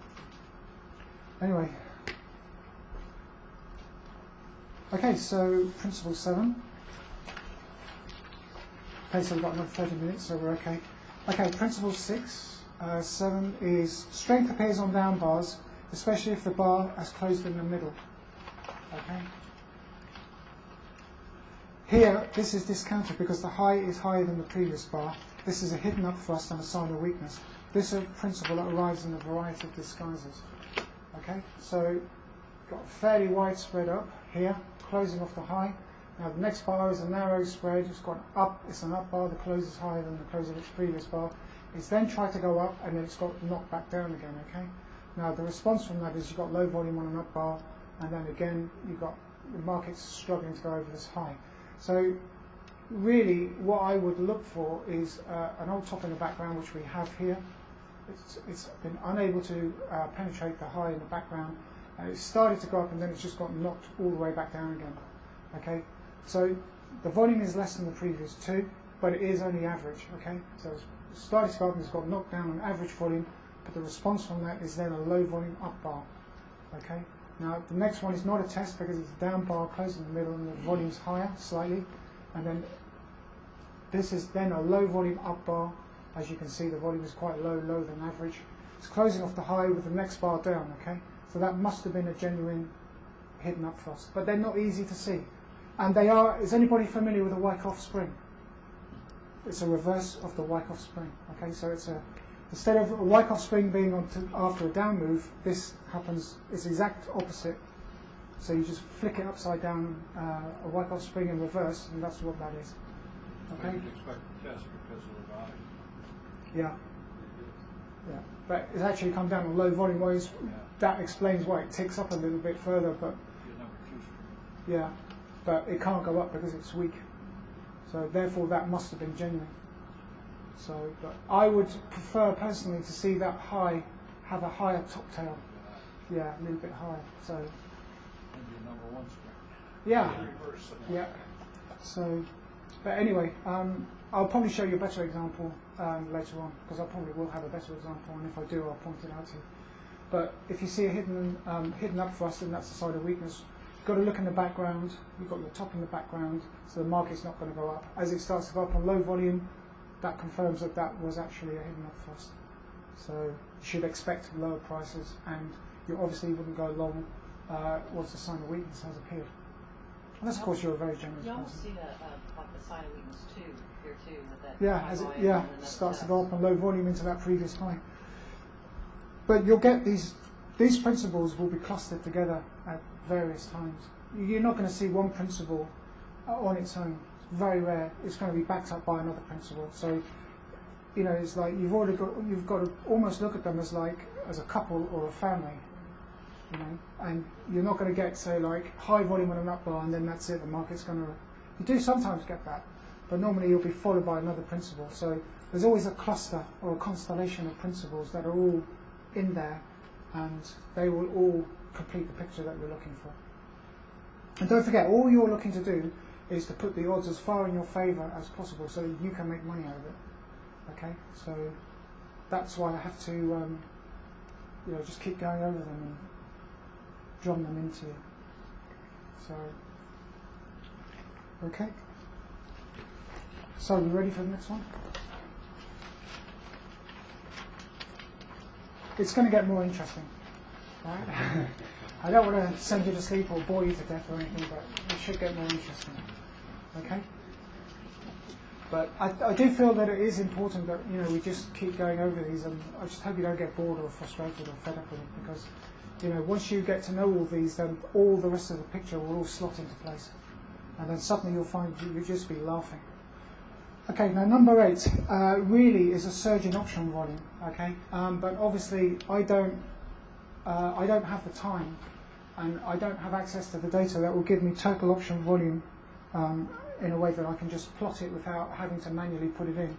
anyway. Okay, so principle 7. Okay, so we've got another 30 minutes, so we're okay. Okay, principle 6. 7 is strength appears on down bars, especially if the bar has closed in the middle. Okay. Here, this is discounted because the high is higher than the previous bar. This is a hidden up thrust and a sign of weakness. This is a principle that arrives in a variety of disguises. Okay, so got a fairly wide spread up here, closing off the high. Now the next bar is a narrow spread. It's got up. It's an up bar. The close is higher than the close of its previous bar. It's then tried to go up, and then it's got knocked back down again. Okay. Now the response from that is you've got low volume on an up bar, and then again you've got the market's struggling to go over this high. So really, what I would look for is an old top in the background, which we have here. It's been unable to penetrate the high in the background, and it started to go up, and then it's just got knocked all the way back down again. Okay, so the volume is less than the previous two, but it is only average. Okay, so it's started to go up and it's got knocked down on average volume, but the response from that is then a low volume up bar. Okay, now the next one is not a test because it's a down bar closed in the middle and the volume's higher slightly, and then this is then a low volume up bar. As you can see, the volume is quite lower than average. It's closing off the high with the next bar down. Okay, so that must have been a genuine hidden up thrust, but they're not easy to see. And they are, is anybody familiar with a Wyckoff spring? It's a reverse of the Wyckoff spring. Okay, so it's a, instead of a Wyckoff spring being after a down move, this happens, it's exact opposite. So you just flick it upside down, a Wyckoff spring in reverse, and that's what that is. Okay? You'd expect to test because of the volume. Yeah. Yeah. But it's actually come down on low volume waves. That explains why it ticks up a little bit further, but Your number 2 string. yeah. But it can't go up because it's weak. So therefore that must have been genuine. So, but I would prefer personally to see that high have a higher top tail. Yeah, a little bit higher. So Maybe your number 1 string. yeah, Reverse. yeah. So, but anyway, I'll probably show you a better example later on, because I probably will have a better example, and if I do, I'll point it out to you. But if you see a hidden up thrust, then that's a sign of weakness. You've got to look in the background. You've got your top in the background, so the market's not going to go up. As it starts to go up on low volume, that confirms that that was actually a hidden up thrust. So you should expect lower prices, and you obviously wouldn't go long once the sign of weakness has appeared. Unless, of course, you're a very generous You person. almost see like the sign of weakness too here too with that. Yeah, high as it volume and then starts to that- go up on low volume into that previous high. But you'll get these principles will be clustered together at various times. You're not going to see one principle on its own. It's very rare. It's going to be backed up by another principle. So, you know, it's like you've got to almost look at them as a couple or a family. You know, and you're not going to get, say, like high volume on an up bar and then that's it. The market's going to. You do sometimes get that, but normally you'll be followed by another principle. So there's always a cluster or a constellation of principles that are all in there, and they will all complete the picture that you're looking for. And don't forget, all you're looking to do is to put the odds as far in your favour as possible so that you can make money out of it. Okay, so that's why I have to, you know, just keep going over them and drum them into you. So, okay. So, you ready for the next one? It's going to get more interesting, right? I don't want to send you to sleep or bore you to death or anything, but it should get more interesting. Okay? But I do feel that it is important that we just keep going over these, and I just hope you don't get bored or frustrated or fed up with it, because once you get to know all these, then all the rest of the picture will all slot into place, and then suddenly you'll find you'll just be laughing. Okay, now number 8 really is a surge in option volume. Okay, but obviously I don't have the time, and I don't have access to the data that will give me total option volume in a way that I can just plot it without having to manually put it in.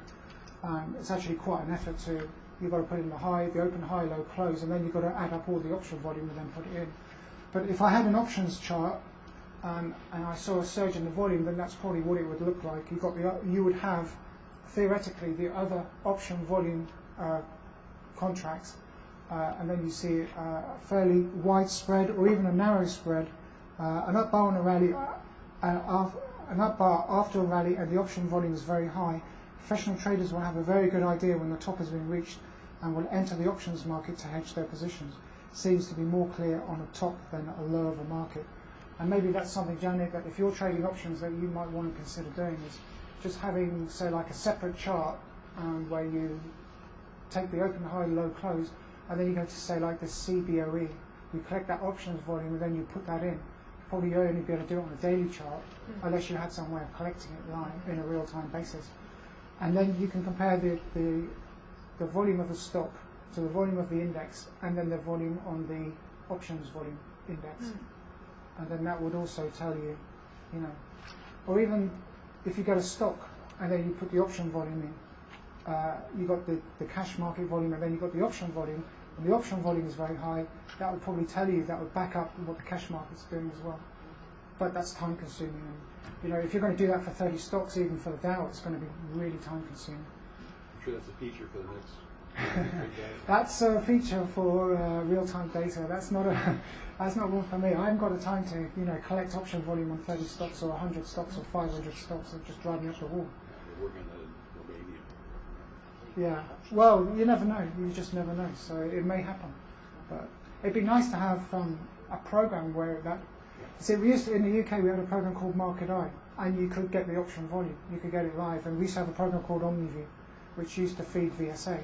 It's actually quite an effort to. You've got to put in the open, high, low, close, and then you've got to add up all the option volume and then put it in. But if I had an options chart and I saw a surge in the volume, then that's probably what it would look like. You would have theoretically the other option volume contracts, and then you see a fairly wide spread or even a narrow spread, an up bar on a rally, an up bar after a rally, and the option volume is very high. Professional traders will have a very good idea when the top has been reached and will enter the options market to hedge their positions. Seems to be more clear on a top than a low of a market. And maybe that's something, Janet, that if you're trading options that you might want to consider doing, is just having, say, like a separate chart where you take the open, high, low, close, and then you go to, say, like this CBOE. You collect that options volume and then you put that in. Probably you'll only be able to do it on a daily chart unless you had some way of collecting it live in a real-time basis. And then you can compare the volume of the stock to the volume of the index, and then the volume on the options volume index. And then that would also tell you, or even if you get a stock and then you put the option volume in, you got the cash market volume, and then you got the option volume, and the option volume is very high. That would probably tell you, that would back up what the cash market's doing as well. But that's time consuming, and if you're going to do that for 30 stocks, even for the Dow, it's going to be really time consuming. I'm sure that's a feature for the next. That's a feature for real-time data. That's not one for me. I haven't got the time to collect option volume on 30 stocks or 100 stocks or 500 stocks. That just drive me up the wall. We're working on that in Romania. Yeah. Well, you never know. You just never know. So it may happen. But it'd be nice to have a program where that. See, we used to, in the UK, we had a program called Market Eye, and you could get the option volume. You could get it live, and we used to have a program called OmniView, which used to feed VSA,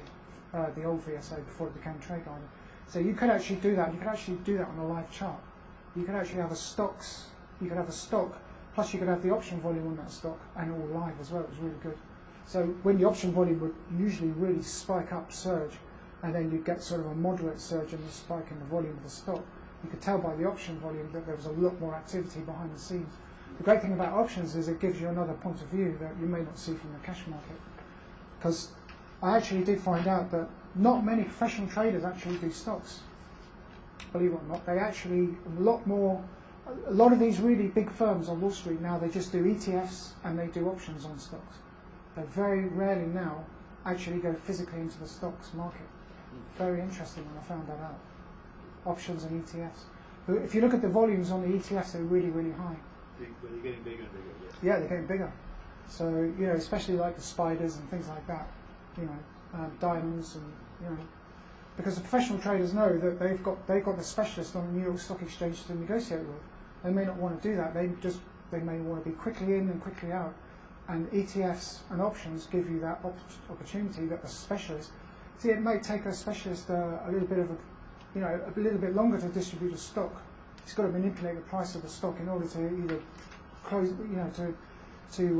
the old VSA before it became Trade Guide. So you could actually do that. You could actually do that on a live chart. You could actually have You could have a stock, plus you could have the option volume on that stock, and all live as well. It was really good. So when the option volume would usually really spike up, surge, and then you'd get sort of a moderate surge in the spike in the volume of the stock, you could tell by the option volume that there was a lot more activity behind the scenes. The great thing about options is it gives you another point of view that you may not see from the cash market. Because I actually did find out that not many professional traders actually do stocks. Believe it or not, they actually, a lot of these really big firms on Wall Street now, they just do ETFs and they do options on stocks. They very rarely now actually go physically into the stocks market. Very interesting when I found that out. Options and ETFs. But if you look at the volumes on the ETFs, they're really, really high. But you're getting bigger and bigger. Yeah, they're getting bigger. So, especially like the spiders and things like that, diamonds and, because the professional traders know that they've got the specialist on the New York Stock Exchange to negotiate with. They may not want to do that. They may want to be quickly in and quickly out. And ETFs and options give you that opportunity that the specialist. See, it may take a specialist a little bit longer to distribute a stock. He's got to manipulate the price of the stock in order to either close, to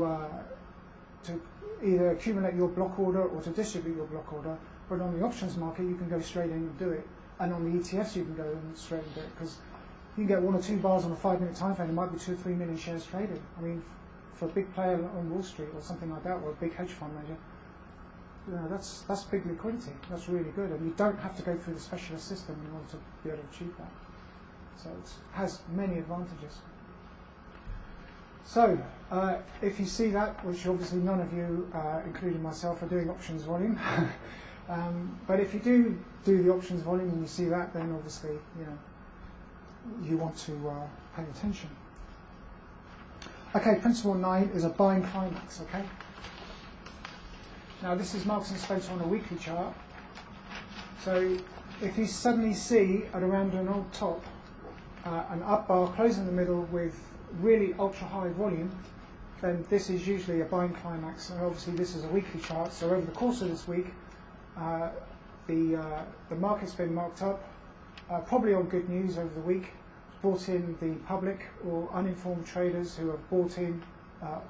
either accumulate your block order or to distribute your block order. But on the options market, you can go straight in and do it, and on the ETFs, you can go in straight and do it, because you can get 1 or 2 bars on a 5-minute time frame. It might be 2 or 3 million shares traded. I mean, for a big player on Wall Street or something like that, or a big hedge fund manager, that's big liquidity. That's really good, and you don't have to go through the specialist system in order to be able to achieve that. So it has many advantages. So if you see that, which obviously none of you, including myself, are doing options volume, but if you do the options volume and you see that, then obviously you want to pay attention. Okay, principle 9 is a buying climax. Okay. Now this is Marks and Spencer on a weekly chart. So if you suddenly see at around an old top an up bar close in the middle with really ultra high volume, then this is usually a buying climax. And obviously this is a weekly chart, so over the course of this week, the market's been marked up, probably on good news over the week, brought in the public or uninformed traders who have bought in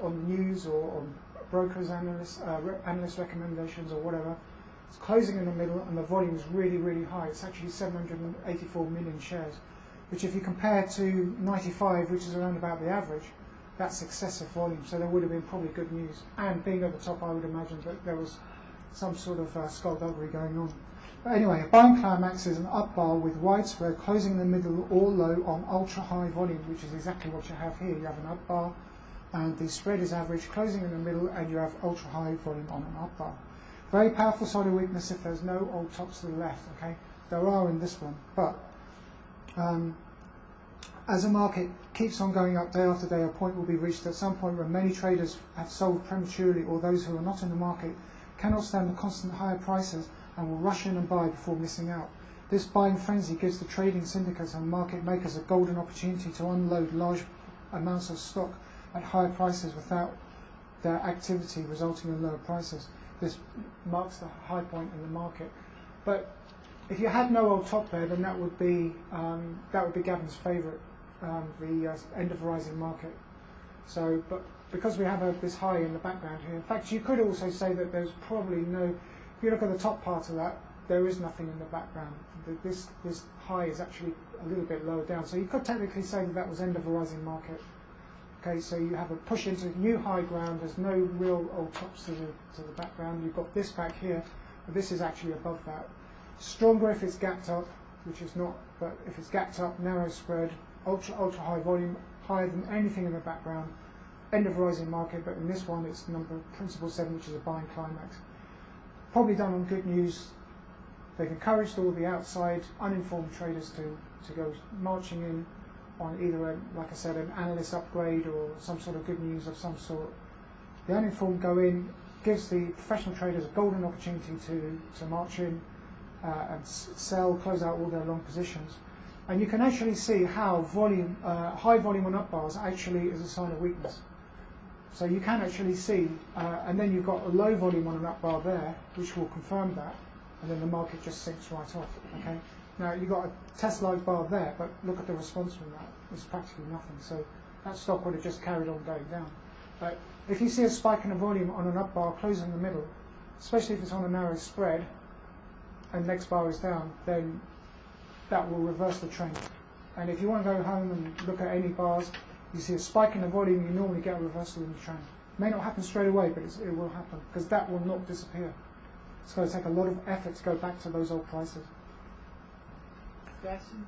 on news or on brokers, analyst recommendations or whatever. It's closing in the middle and the volume is really, really high. It's actually 784 million shares, which if you compare to 95, which is around about the average, that's excessive volume. So there would have been probably good news. And being at the top, I would imagine that there was some sort of skullduggery going on. But anyway, a buying climax is an up bar with widespread closing in the middle or low on ultra high volume, which is exactly what you have here. You have an up bar and the spread is average, closing in the middle, and you have ultra high volume on an up bar. Very powerful side of weakness if there's no old tops to the left, okay? There are in this one, but as the market keeps on going up day after day, a point will be reached at some point where many traders have sold prematurely, or those who are not in the market cannot stand the constant higher prices and will rush in and buy before missing out. This buying frenzy gives the trading syndicates and market makers a golden opportunity to unload large amounts of stock at higher prices without their activity resulting in lower prices. This marks the high point in the market. But if you had no old top there, then that would be Gavin's favourite, the end of the rising market. So, but because we have this high in the background here, in fact, you could also say that there's probably no. If you look at the top part of that, there is nothing in the background. This high is actually a little bit lower down. So you could technically say that that was end of the rising market. Okay, so you have a push into new high ground. There's no real old tops to the background. You've got this back here, but this is actually above that. Stronger if it's gapped up, which is not, but if it's gapped up, narrow spread, ultra high volume, higher than anything in the background, end of rising market, but in this one it's principle 7, which is a buying climax. Probably done on good news. They've encouraged all the outside uninformed traders to go marching in on either, like I said, an analyst upgrade or some sort of good news of some sort. The uninformed go in, gives the professional traders a golden opportunity to march in and sell, close out all their long positions. And you can actually see how high volume on up bars actually is a sign of weakness. So you can actually see, and then you've got a low volume on an up bar there, which will confirm that, and then the market just sinks right off. Okay. Now you've got a test-like bar there, but look at the response from that. It's practically nothing. So that stock would have just carried on going down. But if you see a spike in the volume on an up bar close in the middle, especially if it's on a narrow spread, and next bar is down, then that will reverse the trend. And if you want to go home and look at any bars, you see a spike in the volume, you normally get a reversal in the trend. It may not happen straight away, but it will happen, because that will not disappear. It's going to take a lot of effort to go back to those old prices. Sebastian,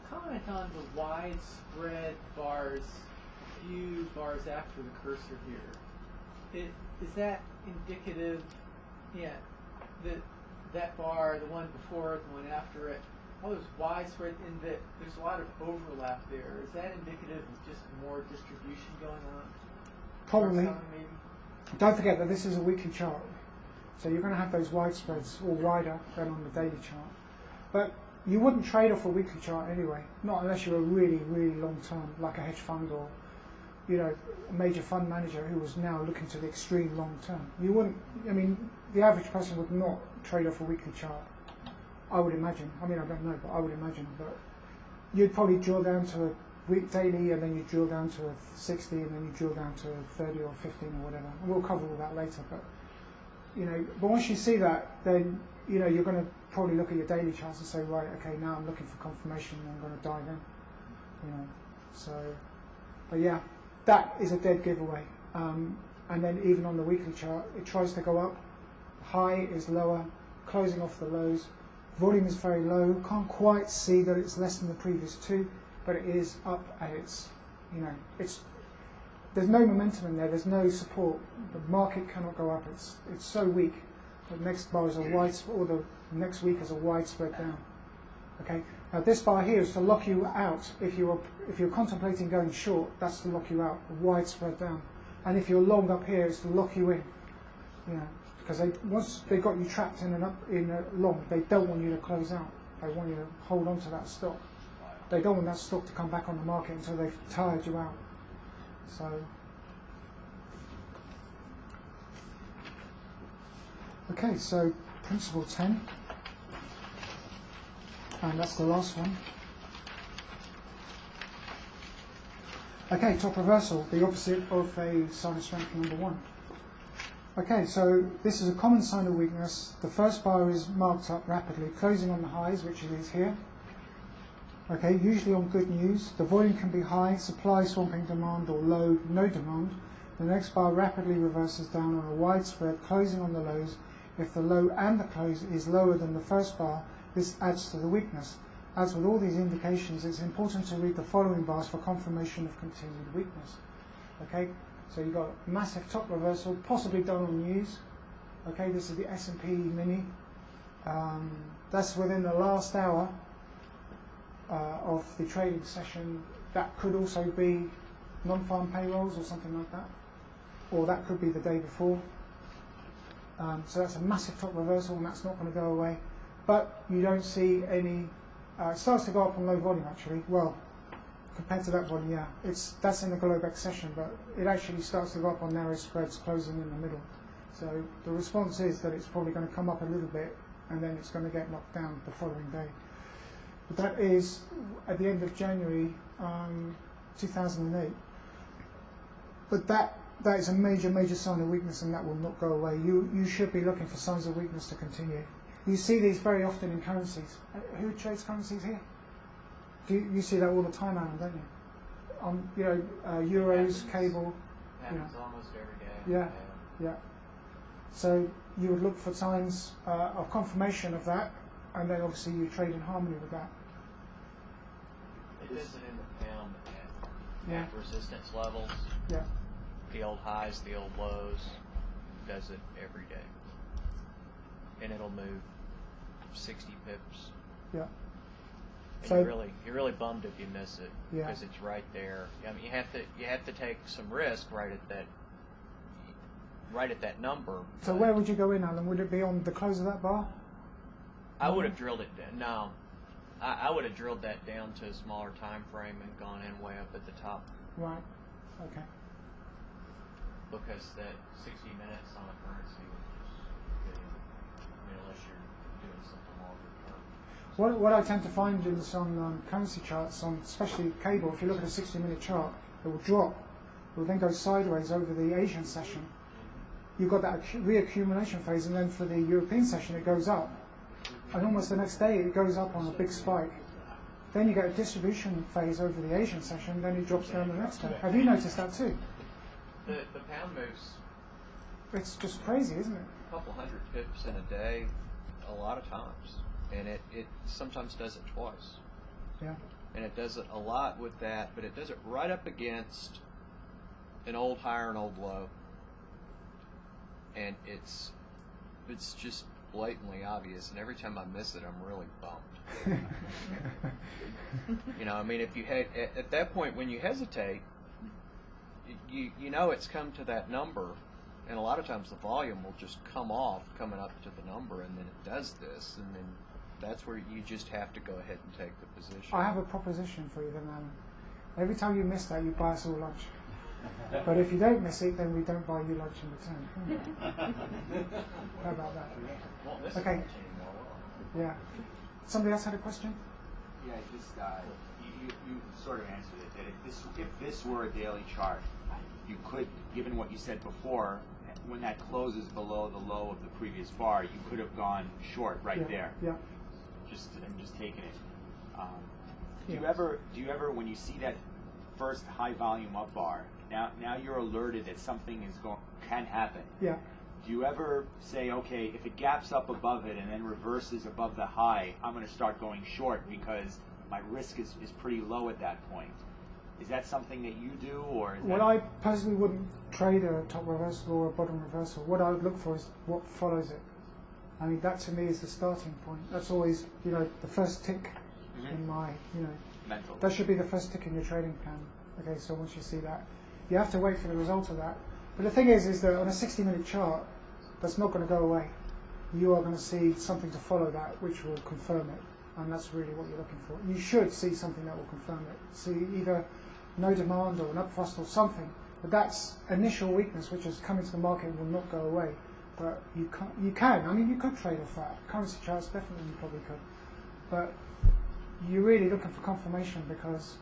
comment on the widespread bars, a few bars after the cursor here. Is that indicative, that bar, the one before it, the one after it, all those widespread, in that there's a lot of overlap there. Is that indicative of just more distribution going on? Probably. Maybe? Don't forget that this is a weekly chart. So you're going to have those widespreads all wider than on the daily chart. But you wouldn't trade off a weekly chart anyway, not unless you're a really, really long term, like a hedge fund or a major fund manager who was now looking to the extreme long term. You wouldn't, the average person would not trade off a weekly chart, I would imagine. I don't know, but I would imagine. But you'd probably drill down to a week daily, and then you drill down to a 60, and then you drill down to a 30 or 15 or whatever. And we'll cover all that later. But but once you see that, then you're going to probably look at your daily charts and say, right, okay, now I'm looking for confirmation, and I'm going to dive in. So, but yeah, that is a dead giveaway. And then even on the weekly chart, it tries to go up. High is lower, closing off the lows. Volume is very low. Can't quite see that it's less than the previous two, but it is up, and there's no momentum in there. There's no support. The market cannot go up. It's so weak. The next bar is a widespread, or the next week is a widespread down. Okay. Now this bar here is to lock you out. If you're contemplating going short, that's to lock you out. A widespread down. And if you're long up here, it's to lock you in. Because once they've got you trapped in a long, they don't want you to close out. They want you to hold on to that stock. They don't want that stock to come back on the market until they've tired you out. So, okay, so principle 10, and that's the last one. Okay, top reversal, the opposite of a sign of strength number 1. Okay, so this is a common sign of weakness. The first bar is marked up rapidly, closing on the highs, which it is here. Okay, usually on good news. The volume can be high, supply swamping demand, or low, no demand. The next bar rapidly reverses down on a wide spread, closing on the lows. If the low and the close is lower than the first bar, this adds to the weakness. As with all these indications, it's important to read the following bars for confirmation of continued weakness. Okay, so you've got massive top reversal, possibly done on news. Okay, this is the S&P mini. That's within the last hour of the trading session. That could also be non-farm payrolls or something like that, or that could be the day before. So that's a massive top reversal, and that's not going to go away. But you don't see any. It starts to go up on low volume actually. Well, compared to that volume, yeah, that's in the Globex session, but it actually starts to go up on narrow spreads, closing in the middle. So the response is that it's probably going to come up a little bit, and then it's going to get knocked down the following day. But that is at the end of January 2008. But that is a major sign of weakness, and that will not go away. You should be looking for signs of weakness to continue. You see these very often in currencies. Who trades currencies here? You see that all the time, Alan, don't you? Euros, cable. Happens almost every day. Yeah, yeah. So you would look for signs of confirmation of that, and then obviously you trade in harmony with that. It does it in the pound Yeah. at resistance levels. Yeah. The old highs, the old lows. Does it every day. And it'll move 60 pips. Yeah. And So you're really bummed if you miss it, Yeah. because it's right there. I mean, you have to take some risk right at that number. So but where would you go in, Alan? Would it be on the close of that bar? I would have drilled it down. No, I would have drilled that down to a smaller time frame and gone in way up at the top, Right. Okay. because that 60 minutes on a currency would just get in. I mean, unless you're doing something longer term. What I tend to find is on currency charts, on especially cable, if you look at a 60-minute chart, it will drop. It will then go sideways over the Asian session. You've got that reaccumulation phase, and then for the European session it goes up. And almost the next day it goes up on a big spike. Then you get a distribution phase over the Asian session, then it drops down the next day. Have you noticed that too? The pound moves It's just crazy, isn't it? a couple hundred pips in a day a lot of times. And it sometimes does it twice. Yeah. And it does it a lot with that, but it does it right up against an old high or an old low. And it's just blatantly obvious, and every time I miss it, I'm really bummed. I mean, if you at that point when you hesitate, you know it's come to that number, and a lot of times the volume will just come off coming up to the number, and then it does this, and then that's where you just have to go ahead and take the position. I have a proposition for you then, Alan. Every time you miss that, you buy us all lunch. But if you don't miss it, then we don't buy you lunch in return. How about that? Okay. Yeah. Somebody else had a question? Yeah, just you sort of answered it. That if this were a daily chart, you could, given what you said before, when that closes below the low of the previous bar, you could have gone short right there. Yeah. I'm just taking it. Do you ever when you see that first high volume up bar, now you're alerted that something can happen. Yeah. Do you ever say, okay, if it gaps up above it and then reverses above the high, I'm going to start going short because my risk is pretty low at that point? Is that something that you do, or is Well, I personally wouldn't trade a top reversal or a bottom reversal. What I would look for is what follows it. I mean, that to me is the starting point. That's always, the first tick in my, mental? that should be the first tick in your trading plan. Okay, so once you see that, you have to wait for the result of that. But the thing is that on a 60-minute chart, that's not going to go away. You are going to see something to follow that, which will confirm it, and that's really what you're looking for. You should see something that will confirm it. See either no demand or an upthrust or something. But that's initial weakness which has come into the market and will not go away. But you can. I mean, you could trade off that. Currency charts, definitely you probably could. But you're really looking for confirmation because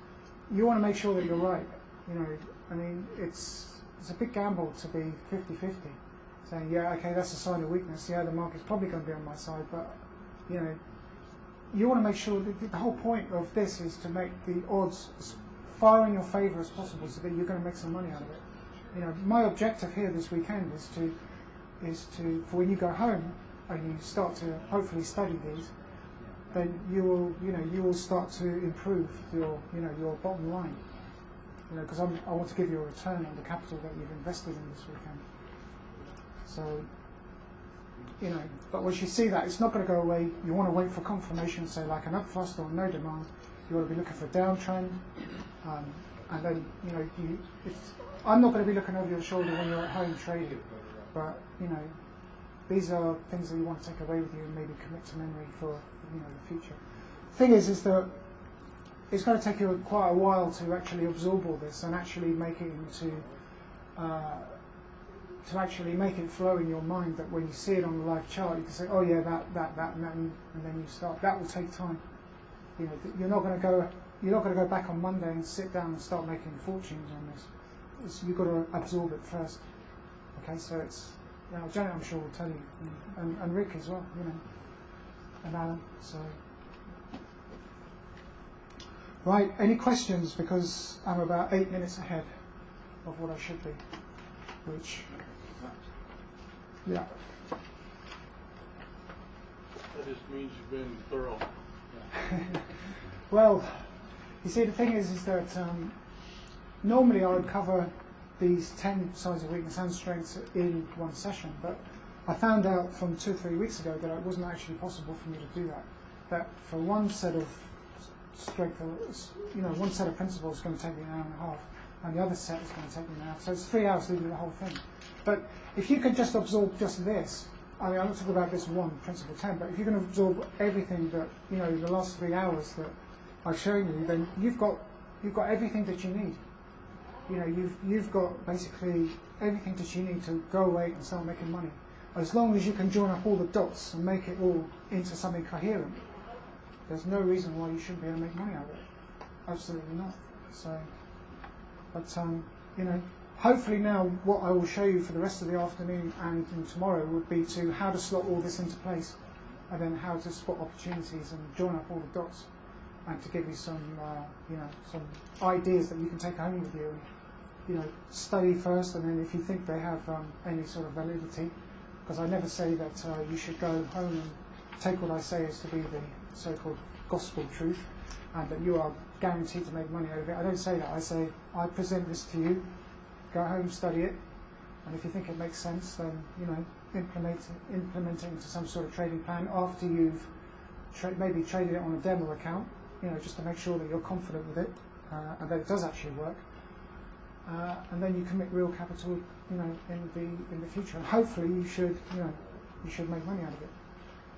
you want to make sure that you're right. You know, I mean, it's a big gamble to be 50-50, saying, yeah, okay, that's a sign of weakness. Yeah, the market's probably going to be on my side, but you know, you want to make sure that the whole point of this is to make the odds as far in your favour as possible, so that you're going to make some money out of it. You know, my objective here this weekend is to for when you go home and you start to hopefully study these, then you will start to improve your bottom line. You know, because I want to give you a return on the capital that you've invested in this weekend. So, you know, but once you see that, it's not going to go away. You want to wait for confirmation, say like an upthrust or no demand. You want to be looking for a downtrend, and then you know, I'm not going to be looking over your shoulder when you're at home trading, but you know, these are things that you want to take away with you and maybe commit to memory for the future. Thing is that it's going to take you quite a while to actually absorb all this and actually make it into to actually make it flow in your mind, that when you see it on the live chart you can say, oh yeah, that and then you start. That will take time. You know, you're not going to go back on Monday and sit down and start making fortunes on this. You've got to absorb it first. Okay, so it's, you know, Janet I'm sure will tell you, and Rick as well, you know, and Alan. So right, any questions? Because I'm about 8 minutes ahead of what I should be, which, yeah. That just means you've been thorough. Well, you see, the thing is that normally I would cover these 10 signs of weakness and strengths in one session, but I found out from 2 or 3 weeks ago that it wasn't actually possible for me to do that. That for one set of strength, one set of principles is going to take me an hour and a half, and the other set is going to take me an hour. So it's 3 hours to do the whole thing. But if you could just absorb just this, I mean, I'm not talking about this one principle 10, but if you can absorb everything that, you know, the last 3 hours that I've shown you, then you've got everything that you need. You know, you've got basically everything that you need to go away and start making money. As long as you can join up all the dots and make it all into something coherent, there's no reason why you shouldn't be able to make money out of it. Absolutely not. So, but you know, hopefully now what I will show you for the rest of the afternoon and tomorrow would be to how to slot all this into place, and then how to spot opportunities and join up all the dots, and to give you some some ideas that you can take home with you. And, you know, study first, and then if you think they have any sort of validity, because I never say that you should go home and take what I say as to be the so-called gospel truth, and that you are guaranteed to make money out of it. I don't say that. I say, I present this to you, go home, study it, and if you think it makes sense, then, you know, implement it into some sort of trading plan after you've maybe traded it on a demo account, you know, just to make sure that you're confident with it, and that it does actually work. And then you commit real capital, you know, in the future. And hopefully you should make money out of it.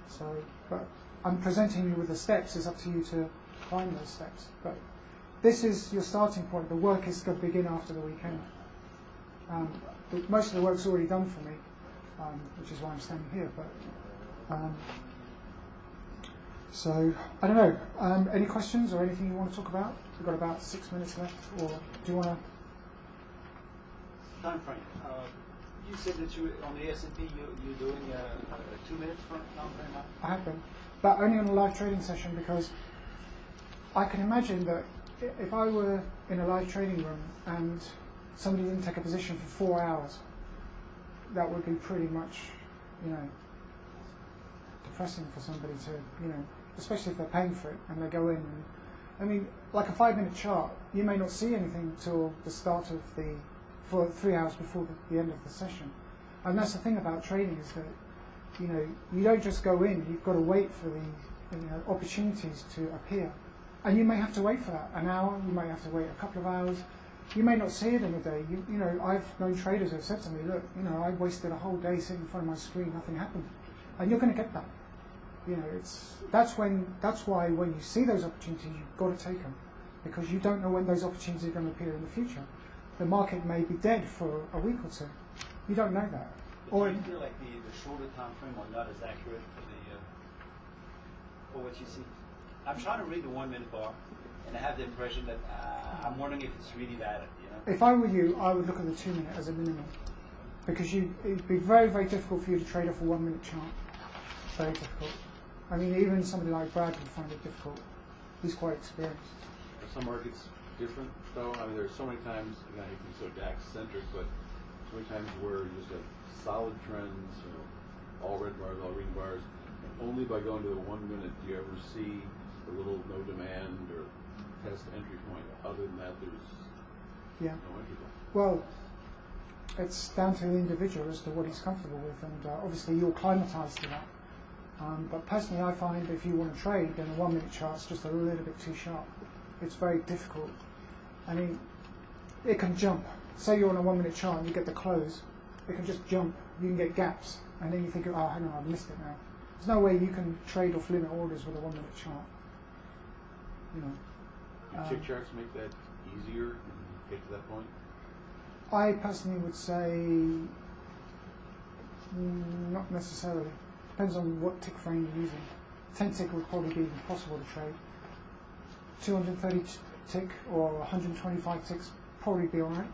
So, but I'm presenting you with the steps. It's up to you to climb those steps. But this is your starting point. The work is going to begin after the weekend. Most of the work's already done for me, which is why I'm standing here. But so I don't know. Any questions or anything you want to talk about? We've got about 6 minutes left. Or do you want to? Time frame. You said that you on the S&P you're doing a 2 minutes time frame now? I have been, but only on a live trading session, because I can imagine that if I were in a live trading room and somebody didn't take a position for 4 hours, that would be pretty much, you know, depressing for somebody to, you know, especially if they're paying for it and they go in. And, I mean, like a 5-minute chart, you may not see anything till the start of for 3 hours before the end of the session. And that's the thing about trading, is that, you know, you don't just go in, you've got to wait for the opportunities to appear. And you may have to wait for that, an hour, you may have to wait a couple of hours, you may not see it in a day. You know, I've known traders who have said to me, look, you know, I wasted a whole day sitting in front of my screen, nothing happened. And you're going to get that. You know, that's why when you see those opportunities, you've got to take them. because you don't know when those opportunities are going to appear in the future. The market may be dead for a week or two. You don't know that. Do you feel like the shorter time frame are not as accurate for what you see? I'm trying to read the 1 minute bar, and I have the impression that I'm wondering if it's really that. If I were you, I would look at the 2 minute as a minimum, because it'd be very, very difficult for you to trade off a 1 minute chart. Very difficult. I mean, even somebody like Brad would find it difficult. He's quite experienced. Are some markets different, though? I mean, there's so many times, again, you can be so DAX-centric, but so many times where you just have solid trends, all red bars, all green bars, and only by going to the 1 minute do you ever see the little no demand or test entry point. Other than that, there's no entry point. Well, it's down to the individual as to what he's comfortable with, and obviously you're climatized to that. But personally, I find if you want to trade, then a 1 minute chart's just a little bit too sharp. It's very difficult. I mean, it can jump. Say you're on a 1 minute chart and you get the close, it can just jump. You can get gaps, and then you think, oh, hang on, I've missed it now. There's no way you can trade off limit orders with a 1 minute chart. Do tick charts make that easier to get to that point? I personally would say not necessarily. Depends on what tick frame you're using. 10 tick would probably be impossible to trade. 230 tick or 125 ticks probably be alright.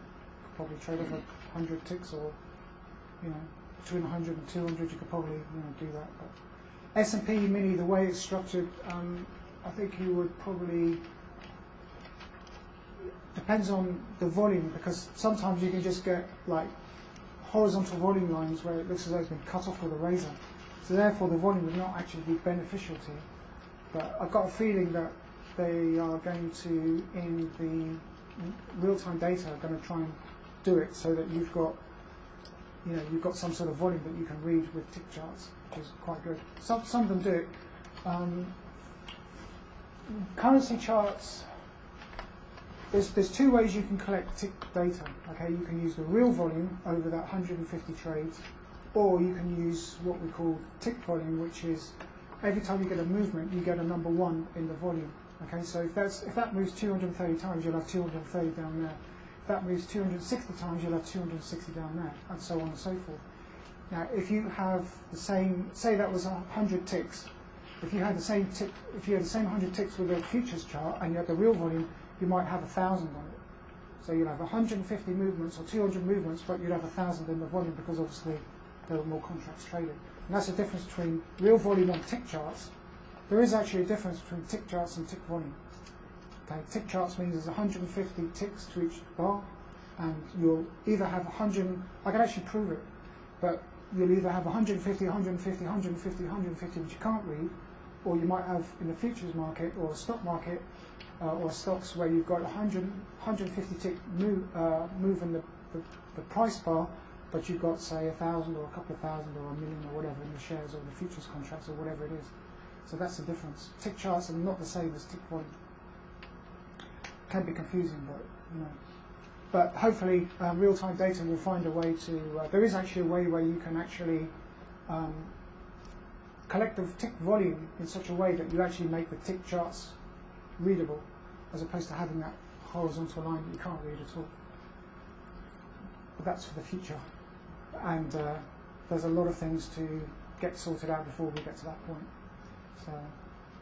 Probably trade off 100 ticks, or between 100 and 200 you could probably do that. But S&P Mini, the way it's structured, I think you would probably, depends on the volume, because sometimes you can just get like horizontal volume lines where it looks as though it's been cut off with a razor. So therefore the volume would not actually be beneficial to you. But I've got a feeling that they are going to, in the real-time data, are going to try and do it so that you've got some sort of volume that you can read with tick charts, which is quite good. Some of them do it. Currency charts, there's two ways you can collect tick data. Okay, you can use the real volume over that 150 trades, or you can use what we call tick volume, which is every time you get a movement, you get a number 1 in the volume. Okay, so if that moves 230 times, you'll have 230 down there. If that moves 260 times, you'll have 260 down there, and so on and so forth. Now, if you have the same, say that was 100 ticks, if you had the same 100 ticks with a futures chart and you had the real volume, you might have 1,000 on it. So you'll have 150 movements or 200 movements, but you'd have 1,000 in the volume because obviously there were more contracts traded. And that's the difference between real volume on tick charts. There is actually a difference between tick charts and tick volume. Okay, tick charts means there's 150 ticks to each bar, and you'll either have 100, I can actually prove it, but you'll either have 150, 150, 150, 150, which you can't read, or you might have in the futures market or the stock market or stocks where you've got 150 tick move in the price bar, but you've got, say, 1,000 or a couple of thousand or a million or whatever in the shares or the futures contracts or whatever it is. So that's the difference. Tick charts are not the same as tick volume. Can be confusing, but hopefully real-time data will find a way to. There is actually a way where you can actually collect the tick volume in such a way that you actually make the tick charts readable, as opposed to having that horizontal line that you can't read at all. But that's for the future, and there's a lot of things to get sorted out before we get to that point. So.